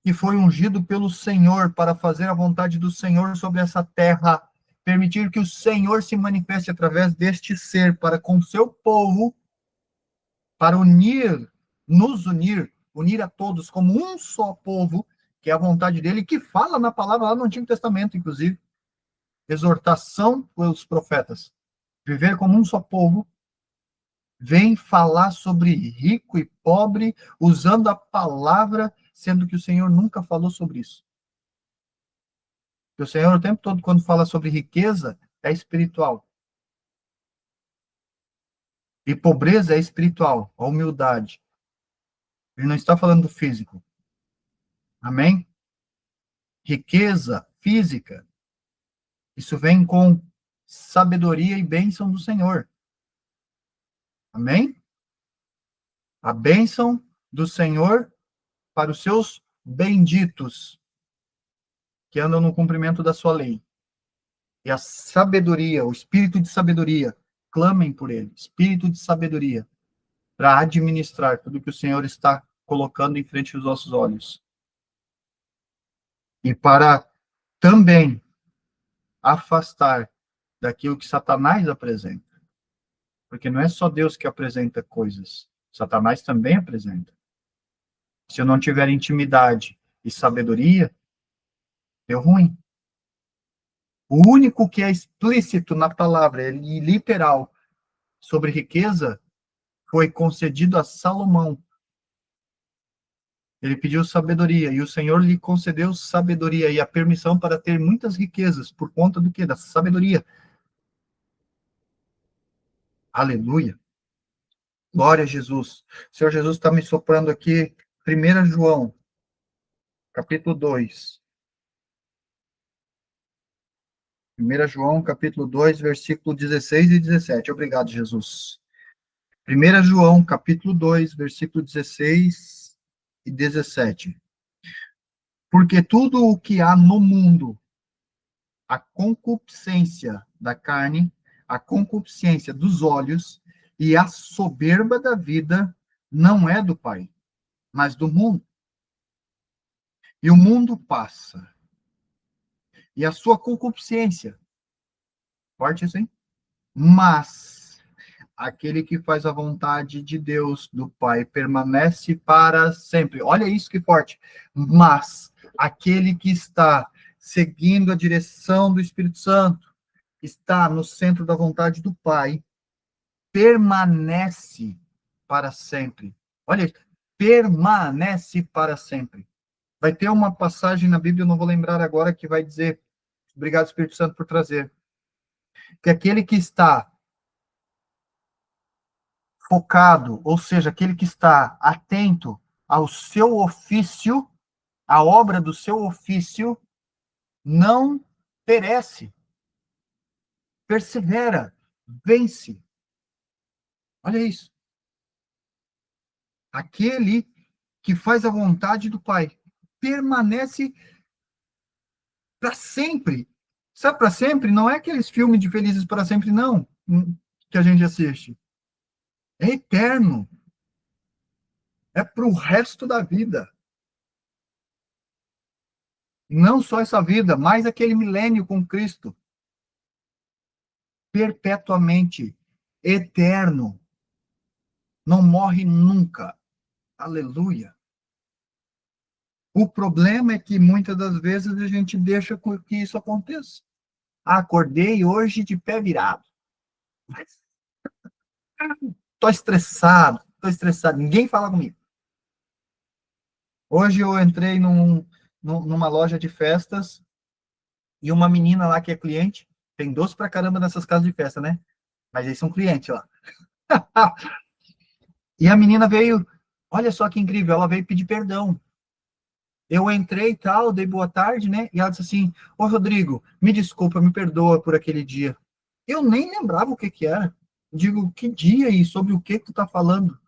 que foi ungido pelo Senhor para fazer a vontade do Senhor sobre essa terra, permitir que o Senhor se manifeste através deste ser para com seu povo, para nos unir a todos como um só povo, que é a vontade dele, que fala na palavra lá no Antigo Testamento, inclusive, exortação pelos profetas, viver como um só povo, vem falar sobre rico e pobre, usando a palavra, sendo que o Senhor nunca falou sobre isso. Porque o Senhor, o tempo todo, quando fala sobre riqueza, é espiritual. E pobreza é espiritual, a humildade. Ele não está falando do físico. Amém? Riqueza física, isso vem com sabedoria e bênção do Senhor. Amém? A bênção do Senhor para os seus benditos, que andam no cumprimento da sua lei. E a sabedoria, o espírito de sabedoria, clamem por ele, espírito de sabedoria, para administrar tudo que o Senhor está colocando em frente dos nossos olhos. E para também afastar daquilo que Satanás apresenta. Porque não é só Deus que apresenta coisas. Satanás também apresenta. Se eu não tiver intimidade e sabedoria, deu ruim. O único que é explícito na palavra e literal sobre riqueza foi concedido a Salomão. Ele pediu sabedoria e o Senhor lhe concedeu sabedoria e a permissão para ter muitas riquezas por conta do quê? Da sabedoria. Aleluia. Glória a Jesus. O Senhor Jesus está me soprando aqui 1 João, capítulo 2. 1 João, capítulo 2, versículo 16 e 17. Obrigado, Jesus. 1 João, capítulo 2, versículo 16 e 17. Porque tudo o que há no mundo, a concupiscência da carne, a concupiscência dos olhos e a soberba da vida, não é do Pai, mas do mundo. E o mundo passa. E a sua concupiscência. Forte isso, hein? Mas aquele que faz a vontade de Deus, do Pai, permanece para sempre. Olha isso que forte. Mas aquele que está seguindo a direção do Espírito Santo, está no centro da vontade do Pai, permanece para sempre. Olha, permanece para sempre. Vai ter uma passagem na Bíblia, eu não vou lembrar agora, que vai dizer, obrigado Espírito Santo por trazer, que aquele que está focado, ou seja, aquele que está atento ao seu ofício, à obra do seu ofício, não perece, persevera, vence. Olha isso. Aquele que faz a vontade do Pai permanece para sempre. Sabe, para sempre? Não é aqueles filmes de Felizes para Sempre, não, que a gente assiste. É eterno. É para o resto da vida. Não só essa vida, mas aquele milênio com Cristo. Perpetuamente. Eterno. Não morre nunca. Aleluia. O problema é que muitas das vezes a gente deixa que isso aconteça. Acordei hoje de pé virado. Estou estressado. Ninguém fala comigo. Hoje eu entrei numa loja de festas e uma menina lá que é cliente, tem doce pra caramba nessas casas de festa, né? Mas eles são clientes lá. E a menina veio, olha só que incrível, ela veio pedir perdão. Eu entrei e tal, dei boa tarde, né? E ela disse assim, ô Rodrigo, me desculpa, me perdoa por aquele dia. Eu nem lembrava o que que era. Digo, que dia e sobre o que tu tá falando?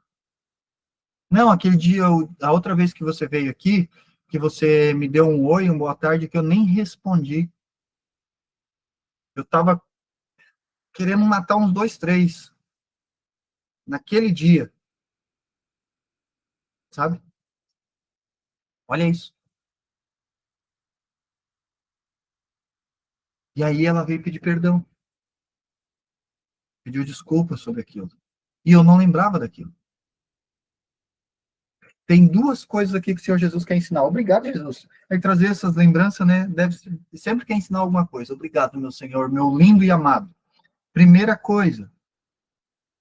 Não, aquele dia, a outra vez que você veio aqui, que você me deu um oi, uma boa tarde, que eu nem respondi. Eu tava querendo matar uns 2, 3. Naquele dia. Sabe? Olha isso. E aí ela veio pedir perdão. Pediu desculpa sobre aquilo. E eu não lembrava daquilo. Tem 2 coisas aqui que o Senhor Jesus quer ensinar. Obrigado, Jesus. É trazer essas lembranças, né? Sempre quer ensinar alguma coisa. Obrigado, meu Senhor, meu lindo e amado. Primeira coisa,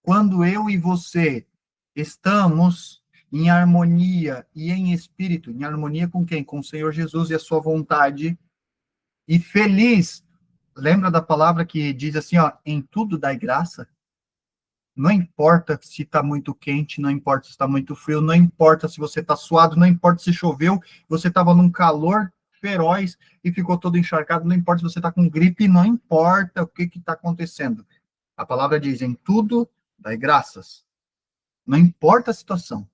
quando eu e você estamos em harmonia e em espírito, em harmonia com quem? Com o Senhor Jesus e a sua vontade, e feliz. Lembra da palavra que diz assim, ó, em tudo dai graça? Não importa se está muito quente, não importa se está muito frio, não importa se você está suado, não importa se choveu, você estava num calor feroz e ficou todo encharcado, não importa se você está com gripe, não importa o que está acontecendo. A palavra diz, em tudo dai graças. Não importa a situação.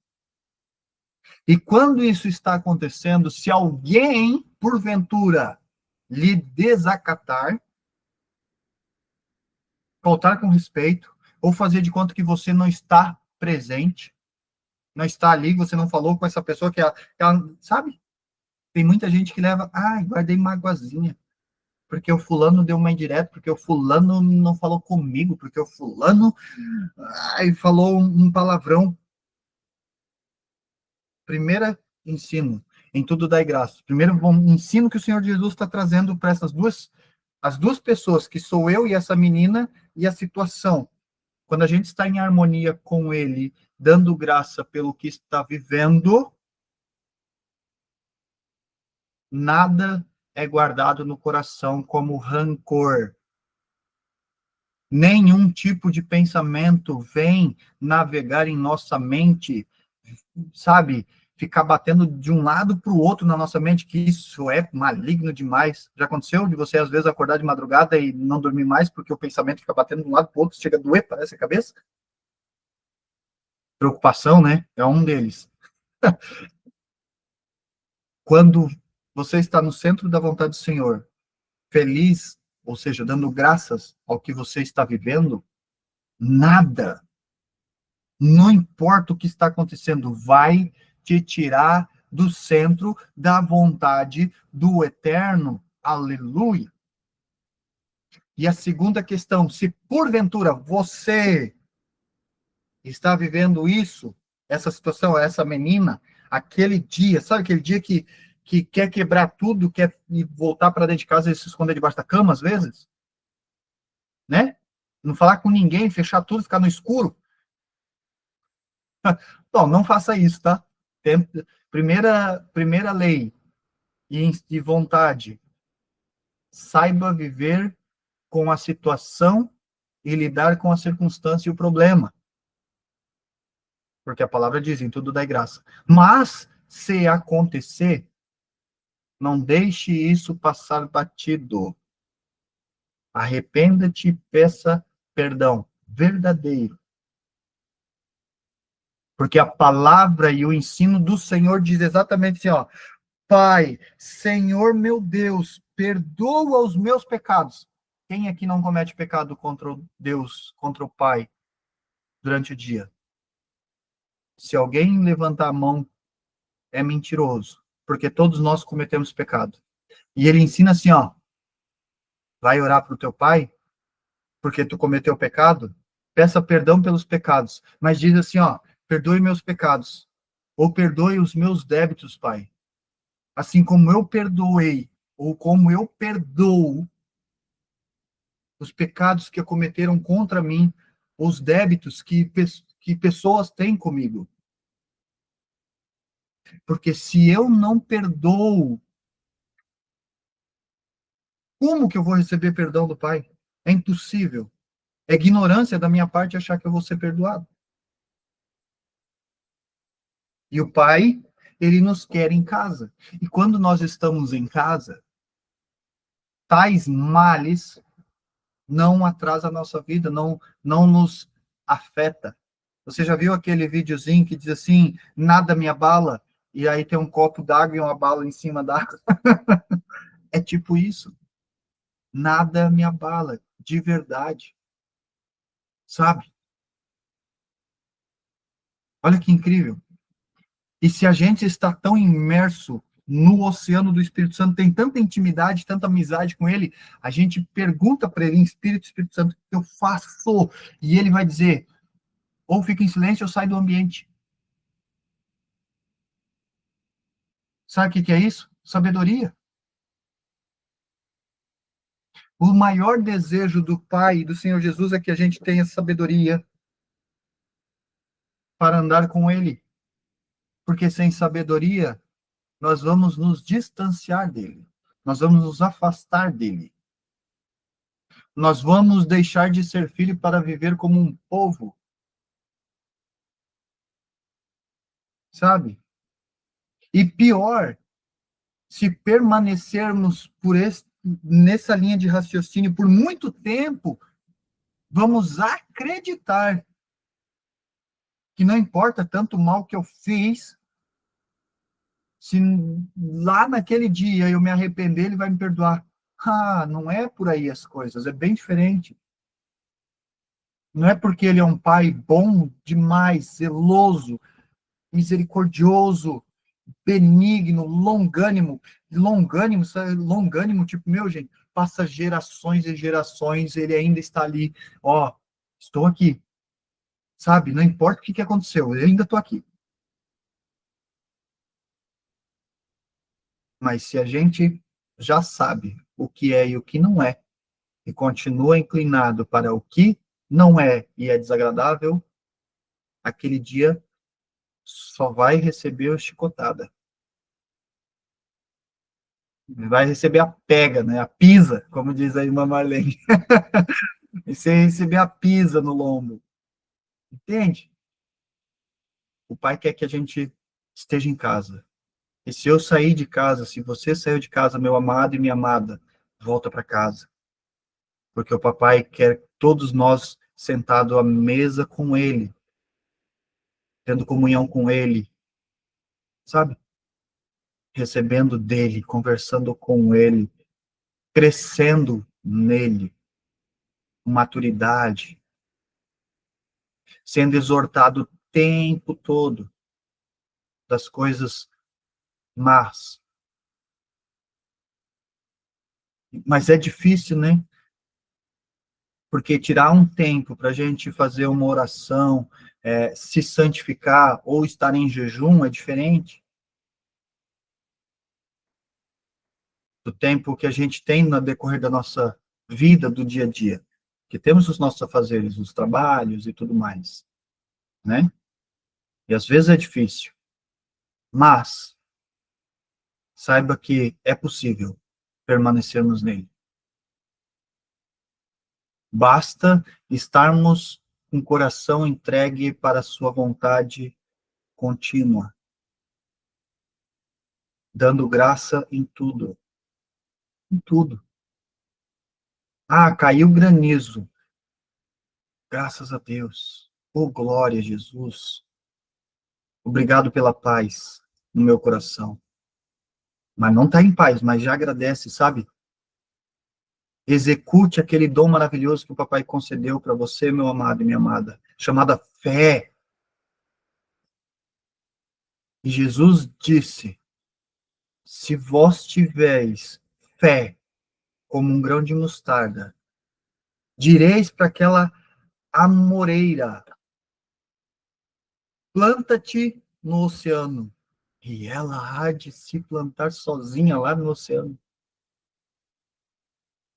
E quando isso está acontecendo, se alguém, porventura, lhe desacatar, faltar com respeito, ou fazer de conta que você não está presente, não está ali, você não falou com essa pessoa que ela sabe? Tem muita gente que leva, guardei mágoazinha. porque o fulano deu uma indireta, porque o fulano não falou comigo, porque o fulano falou um palavrão. Primeiro ensino, em tudo dai graça. Primeiro ensino que o Senhor Jesus está trazendo para as duas pessoas, que sou eu e essa menina, e a situação. Quando a gente está em harmonia com Ele, dando graça pelo que está vivendo, nada é guardado no coração como rancor. Nenhum tipo de pensamento vem navegar em nossa mente, sabe? Ficar batendo de um lado para o outro na nossa mente, que isso é maligno demais. Já aconteceu de você, às vezes, acordar de madrugada e não dormir mais porque o pensamento fica batendo de um lado para o outro, chega a doer, parece a cabeça? Preocupação, né? É um deles. Quando você está no centro da vontade do Senhor, feliz, ou seja, dando graças ao que você está vivendo, nada, não importa o que está acontecendo, vai te tirar do centro da vontade do Eterno. Aleluia. E a segunda questão, se porventura você está vivendo isso, essa situação, essa menina, aquele dia, sabe aquele dia que quer quebrar tudo, quer voltar para dentro de casa e se esconder debaixo da cama, às vezes? Né? Não falar com ninguém, fechar tudo, ficar no escuro? Bom, não faça isso, tá? Primeira lei de vontade, saiba viver com a situação e lidar com a circunstância e o problema. Porque a palavra diz, em tudo dai graça. Mas, se acontecer, não deixe isso passar batido. Arrependa-te e peça perdão verdadeiro. Porque a palavra e o ensino do Senhor diz exatamente assim, ó, Pai, Senhor meu Deus, perdoa os meus pecados. Quem aqui não comete pecado contra o Deus, contra o Pai, durante o dia? Se alguém levantar a mão, é mentiroso, porque todos nós cometemos pecado. E ele ensina assim, ó, vai orar para o teu pai, porque tu cometeu pecado, peça perdão pelos pecados, mas diz assim, ó, perdoe meus pecados, ou perdoe os meus débitos, Pai. Assim como eu perdoei, ou como eu perdoo os pecados que cometeram contra mim, os débitos que pessoas têm comigo. Porque se eu não perdoo, como que eu vou receber perdão do Pai? É impossível. É ignorância da minha parte achar que eu vou ser perdoado. E o Pai, ele nos quer em casa. E quando nós estamos em casa, tais males não atrasam a nossa vida, não nos afeta. Você já viu aquele videozinho que diz assim, nada me abala, e aí tem um copo d'água e uma bala em cima d'água? É tipo isso. Nada me abala, de verdade. Sabe? Olha que incrível. E se a gente está tão imerso no oceano do Espírito Santo, tem tanta intimidade, tanta amizade com ele, a gente pergunta para ele, Espírito Santo, o que eu faço? E ele vai dizer, ou fica em silêncio ou sai do ambiente. Sabe o que é isso? Sabedoria. O maior desejo do Pai e do Senhor Jesus é que a gente tenha sabedoria para andar com ele. Porque sem sabedoria, nós vamos nos distanciar dele. Nós vamos nos afastar dele. Nós vamos deixar de ser filho para viver como um povo. Sabe? E pior, se permanecermos nessa linha de raciocínio por muito tempo, vamos acreditar que não importa tanto mal que eu fiz, se lá naquele dia eu me arrepender, ele vai me perdoar. Ah, não é por aí as coisas, é bem diferente. Não é porque ele é um pai bom demais, zeloso, misericordioso, benigno, longânimo, sabe? Longânimo, tipo, meu, gente, passa gerações e gerações, ele ainda está ali, ó, estou aqui, sabe? Não importa o que aconteceu, eu ainda estou aqui. Mas se a gente já sabe o que é e o que não é, e continua inclinado para o que não é e é desagradável, aquele dia só vai receber a chicotada. Vai receber a pega, né? A pisa, como diz a irmã Marlene. E você receber a pisa no lombo. Entende? O Pai quer que a gente esteja em casa. E se eu sair de casa, se você saiu de casa, meu amado e minha amada, volta para casa. Porque o papai quer todos nós sentados à mesa com ele, tendo comunhão com ele, sabe? Recebendo dele, conversando com ele, crescendo nele, com maturidade, sendo exortado o tempo todo das coisas más. Mas é difícil, né? Porque tirar um tempo para a gente fazer uma oração, se santificar ou estar em jejum é diferente do tempo que a gente tem no decorrer da nossa vida, do dia a dia. Que temos os nossos afazeres, os trabalhos e tudo mais, né? E às vezes é difícil. Mas saiba que é possível permanecermos nele. Basta estarmos com o coração entregue para a sua vontade contínua, dando graça em tudo. Em tudo. Ah, caiu granizo. Graças a Deus. Oh, glória a Jesus. Obrigado pela paz no meu coração. Mas não está em paz, mas já agradece, sabe? Execute aquele dom maravilhoso que o papai concedeu para você, meu amado e minha amada, chamada fé. E Jesus disse: se vós tiveres fé como um grão de mostarda, direis para aquela amoreira, planta-te no oceano, e ela há de se plantar sozinha lá no oceano.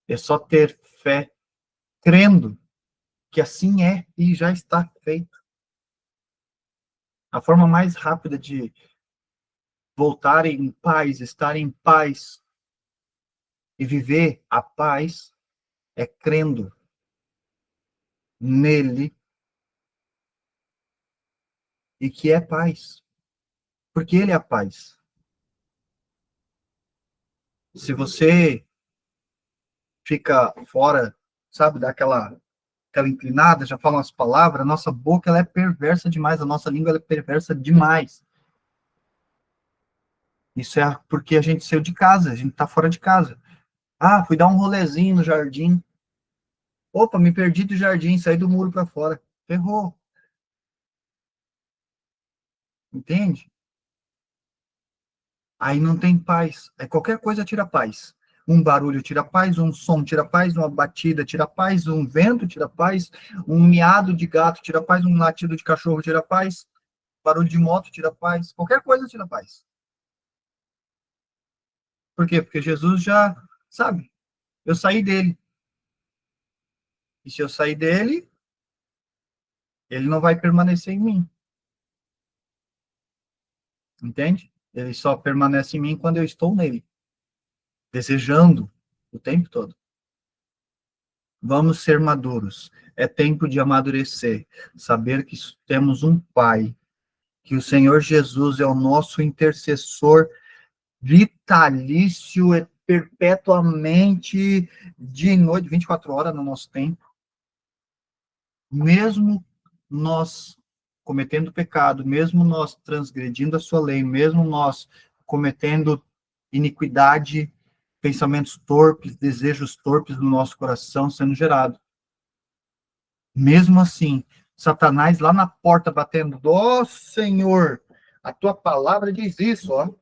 É só ter fé, crendo que assim é e já está feito. A forma mais rápida de voltar em paz, estar em paz e viver a paz é crendo nele e que é paz. Porque ele é a paz. Se você fica fora, sabe, daquela inclinada, já fala umas palavras, a nossa boca ela é perversa demais, a nossa língua ela é perversa demais. Isso é porque a gente saiu de casa, a gente está fora de casa. Ah, fui dar um rolezinho no jardim. Opa, me perdi do jardim, saí do muro para fora. Ferrou. Entende? Aí não tem paz. Aí qualquer coisa tira paz. Um barulho tira paz, um som tira paz, uma batida tira paz, um vento tira paz, um miado de gato tira paz, um latido de cachorro tira paz, barulho de moto tira paz, qualquer coisa tira paz. Por quê? Porque Jesus já, sabe, eu saí dele. E se eu sair dele, ele não vai permanecer em mim. Entende? Ele só permanece em mim quando eu estou nele. Desejando o tempo todo. Vamos ser maduros. É tempo de amadurecer. Saber que temos um Pai, que o Senhor Jesus é o nosso intercessor vitalício e perpetuamente, dia e noite, 24 horas no nosso tempo. Mesmo nós cometendo pecado, mesmo nós transgredindo a sua lei, mesmo nós cometendo iniquidade, pensamentos torpes, desejos torpes no nosso coração sendo gerado. Mesmo assim, Satanás lá na porta batendo, ó Senhor, A tua palavra diz isso, ó.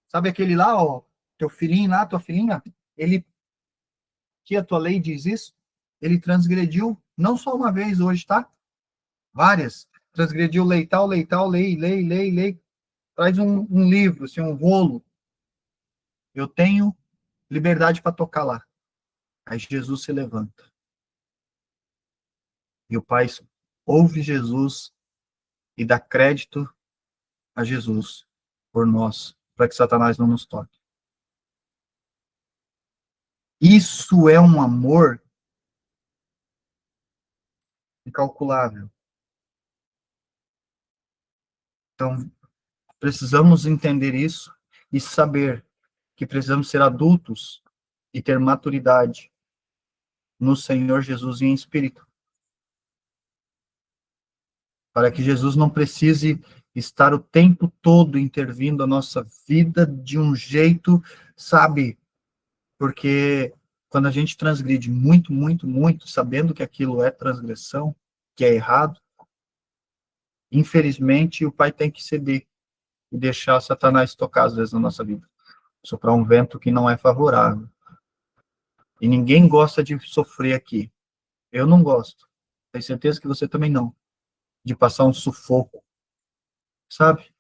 Sabe aquele lá, ó, teu filhinho lá, tua filhinha, ele, que a tua lei diz isso, ele transgrediu, não só uma vez hoje, tá? Várias. Transgrediu lei tal, lei. Traz um livro, assim, um rolo. Eu tenho liberdade para tocar lá. Aí Jesus se levanta. E o Pai ouve Jesus e dá crédito a Jesus por nós, para que Satanás não nos toque. Isso é um amor incalculável. Então, precisamos entender isso e saber que precisamos ser adultos e ter maturidade no Senhor Jesus em espírito. Para que Jesus não precise estar o tempo todo intervindo a nossa vida de um jeito, sabe? Porque quando a gente transgride muito, sabendo que aquilo é transgressão, que é errado, infelizmente o Pai tem que ceder e deixar Satanás tocar às vezes na nossa vida. Soprar um vento que não é favorável. E ninguém gosta de sofrer aqui. Eu não gosto. Tenho certeza que você também não. De passar um sufoco. Sabe?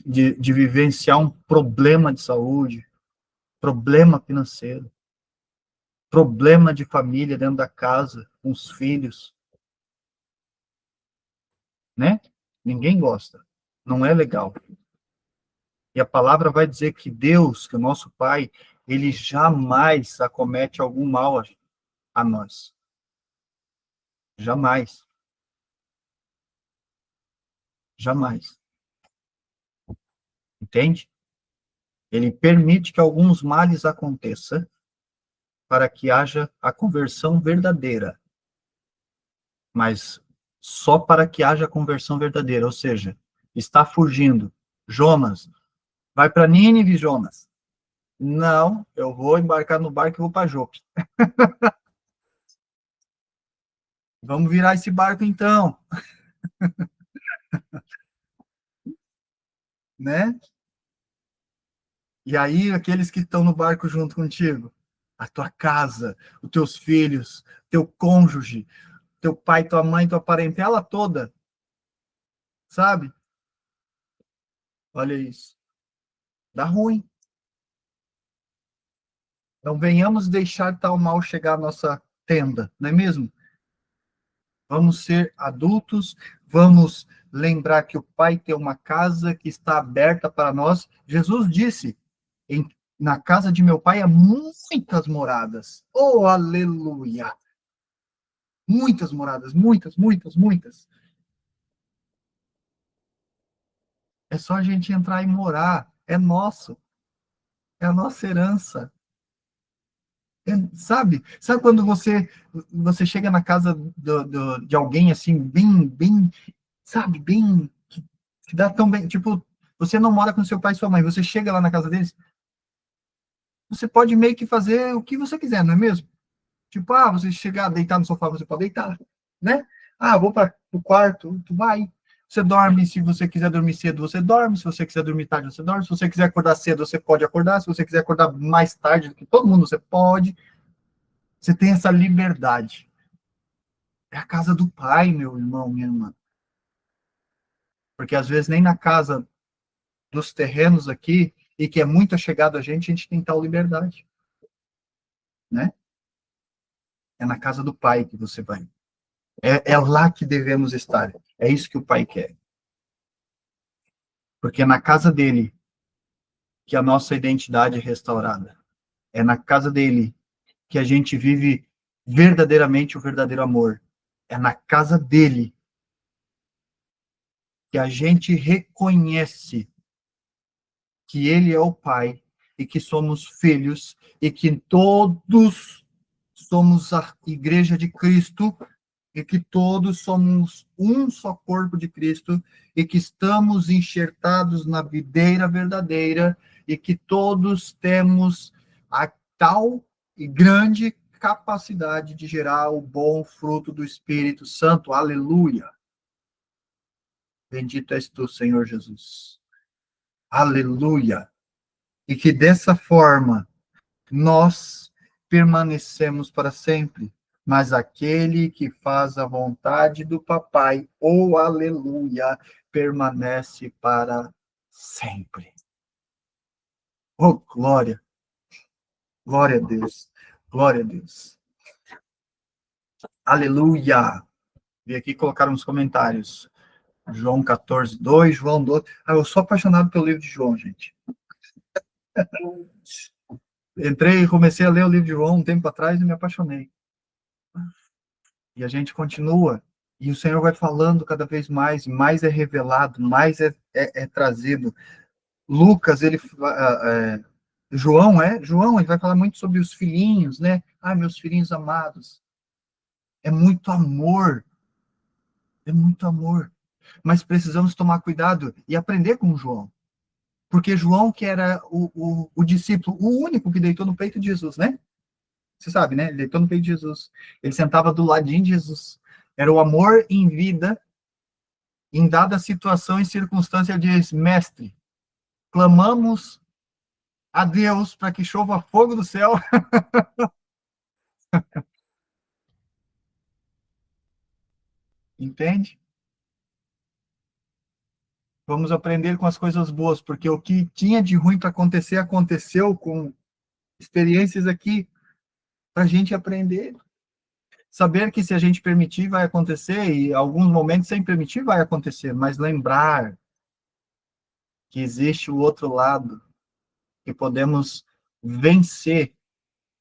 De vivenciar um problema de saúde, problema financeiro, problema de família dentro da casa, com os filhos. Né? Ninguém gosta. Não é legal. E a palavra vai dizer que Deus, que é o nosso Pai, ele jamais acomete algum mal a nós. Jamais. Jamais. Entende? Ele permite que alguns males aconteçam para que haja a conversão verdadeira. Mas só para que haja a conversão verdadeira, ou seja, está fugindo. Jonas, vai para Nínive, Jonas. Não, eu vou embarcar no barco e vou para Jope. Vamos virar esse barco então. Né? E aí, aqueles que estão no barco junto contigo, a tua casa, os teus filhos, teu cônjuge, teu pai, tua mãe, tua parentela toda, sabe? Olha isso. Dá ruim. Então, venhamos deixar tal mal chegar à nossa tenda, não é mesmo? Vamos ser adultos, vamos lembrar que o Pai tem uma casa que está aberta para nós. Jesus disse, na casa de meu Pai há muitas moradas. Oh, aleluia! Muitas moradas, muitas. É só a gente entrar e morar. É nosso. É a nossa herança. Sabe? Sabe quando você chega na casa de alguém assim, bem, sabe, bem, que dá tão bem, tipo, você não mora com seu pai e sua mãe, você chega lá na casa deles, você pode meio que fazer o que você quiser, não é mesmo? Tipo, você chegar, deitar no sofá, você pode deitar, né? Vou para o quarto, tu vai. Você dorme, se você quiser dormir cedo, você dorme. Se você quiser dormir tarde, você dorme. Se você quiser acordar cedo, você pode acordar. Se você quiser acordar mais tarde do que todo mundo, você pode. Você tem essa liberdade. É a casa do Pai, meu irmão, minha irmã. Porque às vezes nem na casa dos terrenos aqui, e que é muito achegado a gente tem tal liberdade. Né? É na casa do Pai que você vai. É lá que devemos estar. É isso que o Pai quer. Porque é na casa dele que a nossa identidade é restaurada. É na casa dele que a gente vive verdadeiramente o verdadeiro amor. É na casa dele que a gente reconhece que ele é o Pai e que somos filhos e que todos somos a igreja de Cristo e que todos somos um só corpo de Cristo e que estamos enxertados na videira verdadeira e que todos temos a tal e grande capacidade de gerar o bom fruto do Espírito Santo. Aleluia! Bendito és tu, Senhor Jesus. Aleluia. E que dessa forma nós permanecemos para sempre. Mas aquele que faz a vontade do Papai, oh aleluia, permanece para sempre. Oh, glória. Glória a Deus. Glória a Deus. Aleluia. Vi aqui colocaram nos comentários. João 14:2, João 12. Eu sou apaixonado pelo livro de João, gente. Entrei e comecei a ler o livro de João um tempo atrás e me apaixonei. E a gente continua. E o Senhor vai falando cada vez mais é revelado, mais é trazido. Lucas, João, ele vai falar muito sobre os filhinhos, né? Ah, meus filhinhos amados. É muito amor. É muito amor. Mas precisamos tomar cuidado e aprender com João. Porque João, que era o discípulo, o único que deitou no peito de Jesus, né? Você sabe, né? Ele deitou no peito de Jesus. Ele sentava do ladinho de Jesus. Era o amor em vida. Em dada situação e circunstância, ele diz: mestre, clamamos a Deus para que chova fogo do céu. Entende? Vamos aprender com as coisas boas, porque o que tinha de ruim para acontecer, aconteceu com experiências aqui, para a gente aprender. Saber que se a gente permitir, vai acontecer, e alguns momentos sem permitir, vai acontecer, mas lembrar que existe o outro lado, que podemos vencer,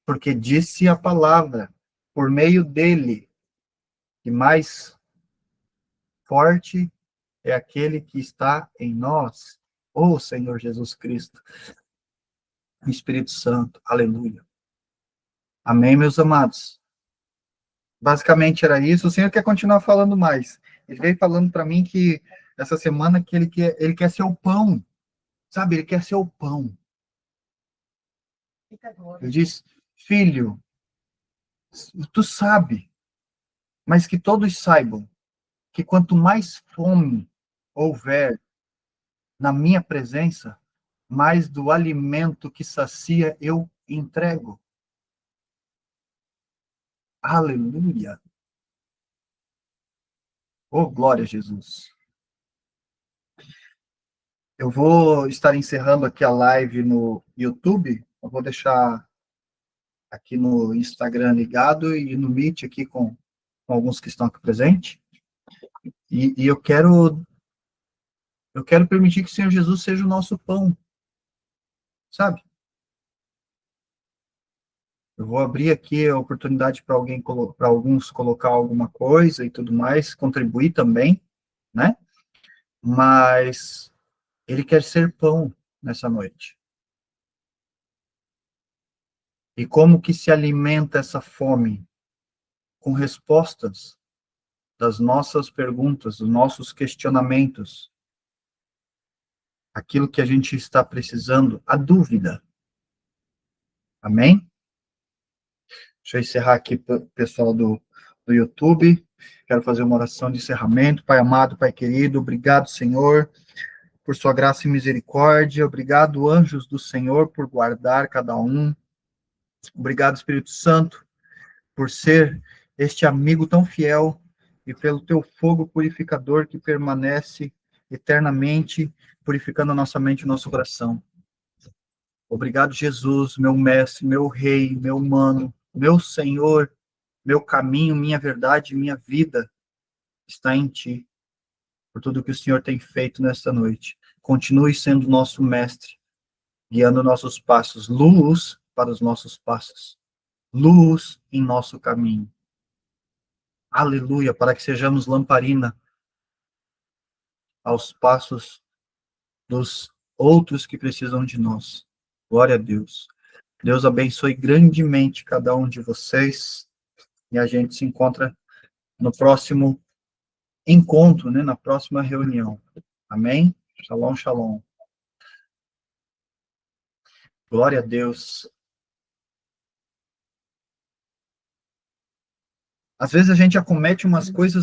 porque disse a palavra, por meio dele, que mais forte é aquele que está em nós, o Senhor Jesus Cristo, o Espírito Santo, aleluia. Amém, meus amados? Basicamente era isso. O Senhor quer continuar falando mais. Ele veio falando para mim que essa semana que ele quer ser o pão, sabe? Ele quer ser o pão. Ele diz: filho, tu sabe, mas que todos saibam que quanto mais fome houver na minha presença, mais do alimento que sacia eu entrego. Aleluia. Oh, glória a Jesus. Eu vou estar encerrando aqui a live no YouTube. Eu vou deixar aqui no Instagram ligado e no Meet aqui com alguns que estão aqui presentes. E eu quero permitir que o Senhor Jesus seja o nosso pão, sabe? Eu vou abrir aqui a oportunidade para alguns colocar alguma coisa e tudo mais, contribuir também, né? Mas ele quer ser pão nessa noite. E como que se alimenta essa fome? Com respostas das nossas perguntas, dos nossos questionamentos. Aquilo que a gente está precisando, a dúvida. Amém? Deixa eu encerrar aqui, pessoal do YouTube. Quero fazer uma oração de encerramento. Pai amado, Pai querido, obrigado, Senhor, por sua graça e misericórdia. Obrigado, anjos do Senhor, por guardar cada um. Obrigado, Espírito Santo, por ser este amigo tão fiel e pelo teu fogo purificador que permanece eternamente, purificando a nossa mente e o nosso coração. Obrigado, Jesus, meu mestre, meu rei, meu mano, meu Senhor, meu caminho, minha verdade, minha vida está em ti, por tudo que o Senhor tem feito nesta noite. Continue sendo nosso mestre, guiando nossos passos, luz para os nossos passos, luz em nosso caminho. Aleluia, para que sejamos lamparina aos passos dos outros que precisam de nós. Glória a Deus. Deus abençoe grandemente cada um de vocês e a gente se encontra no próximo encontro, né, na próxima reunião. Amém? Shalom, shalom. Glória a Deus. Às vezes a gente acomete umas coisas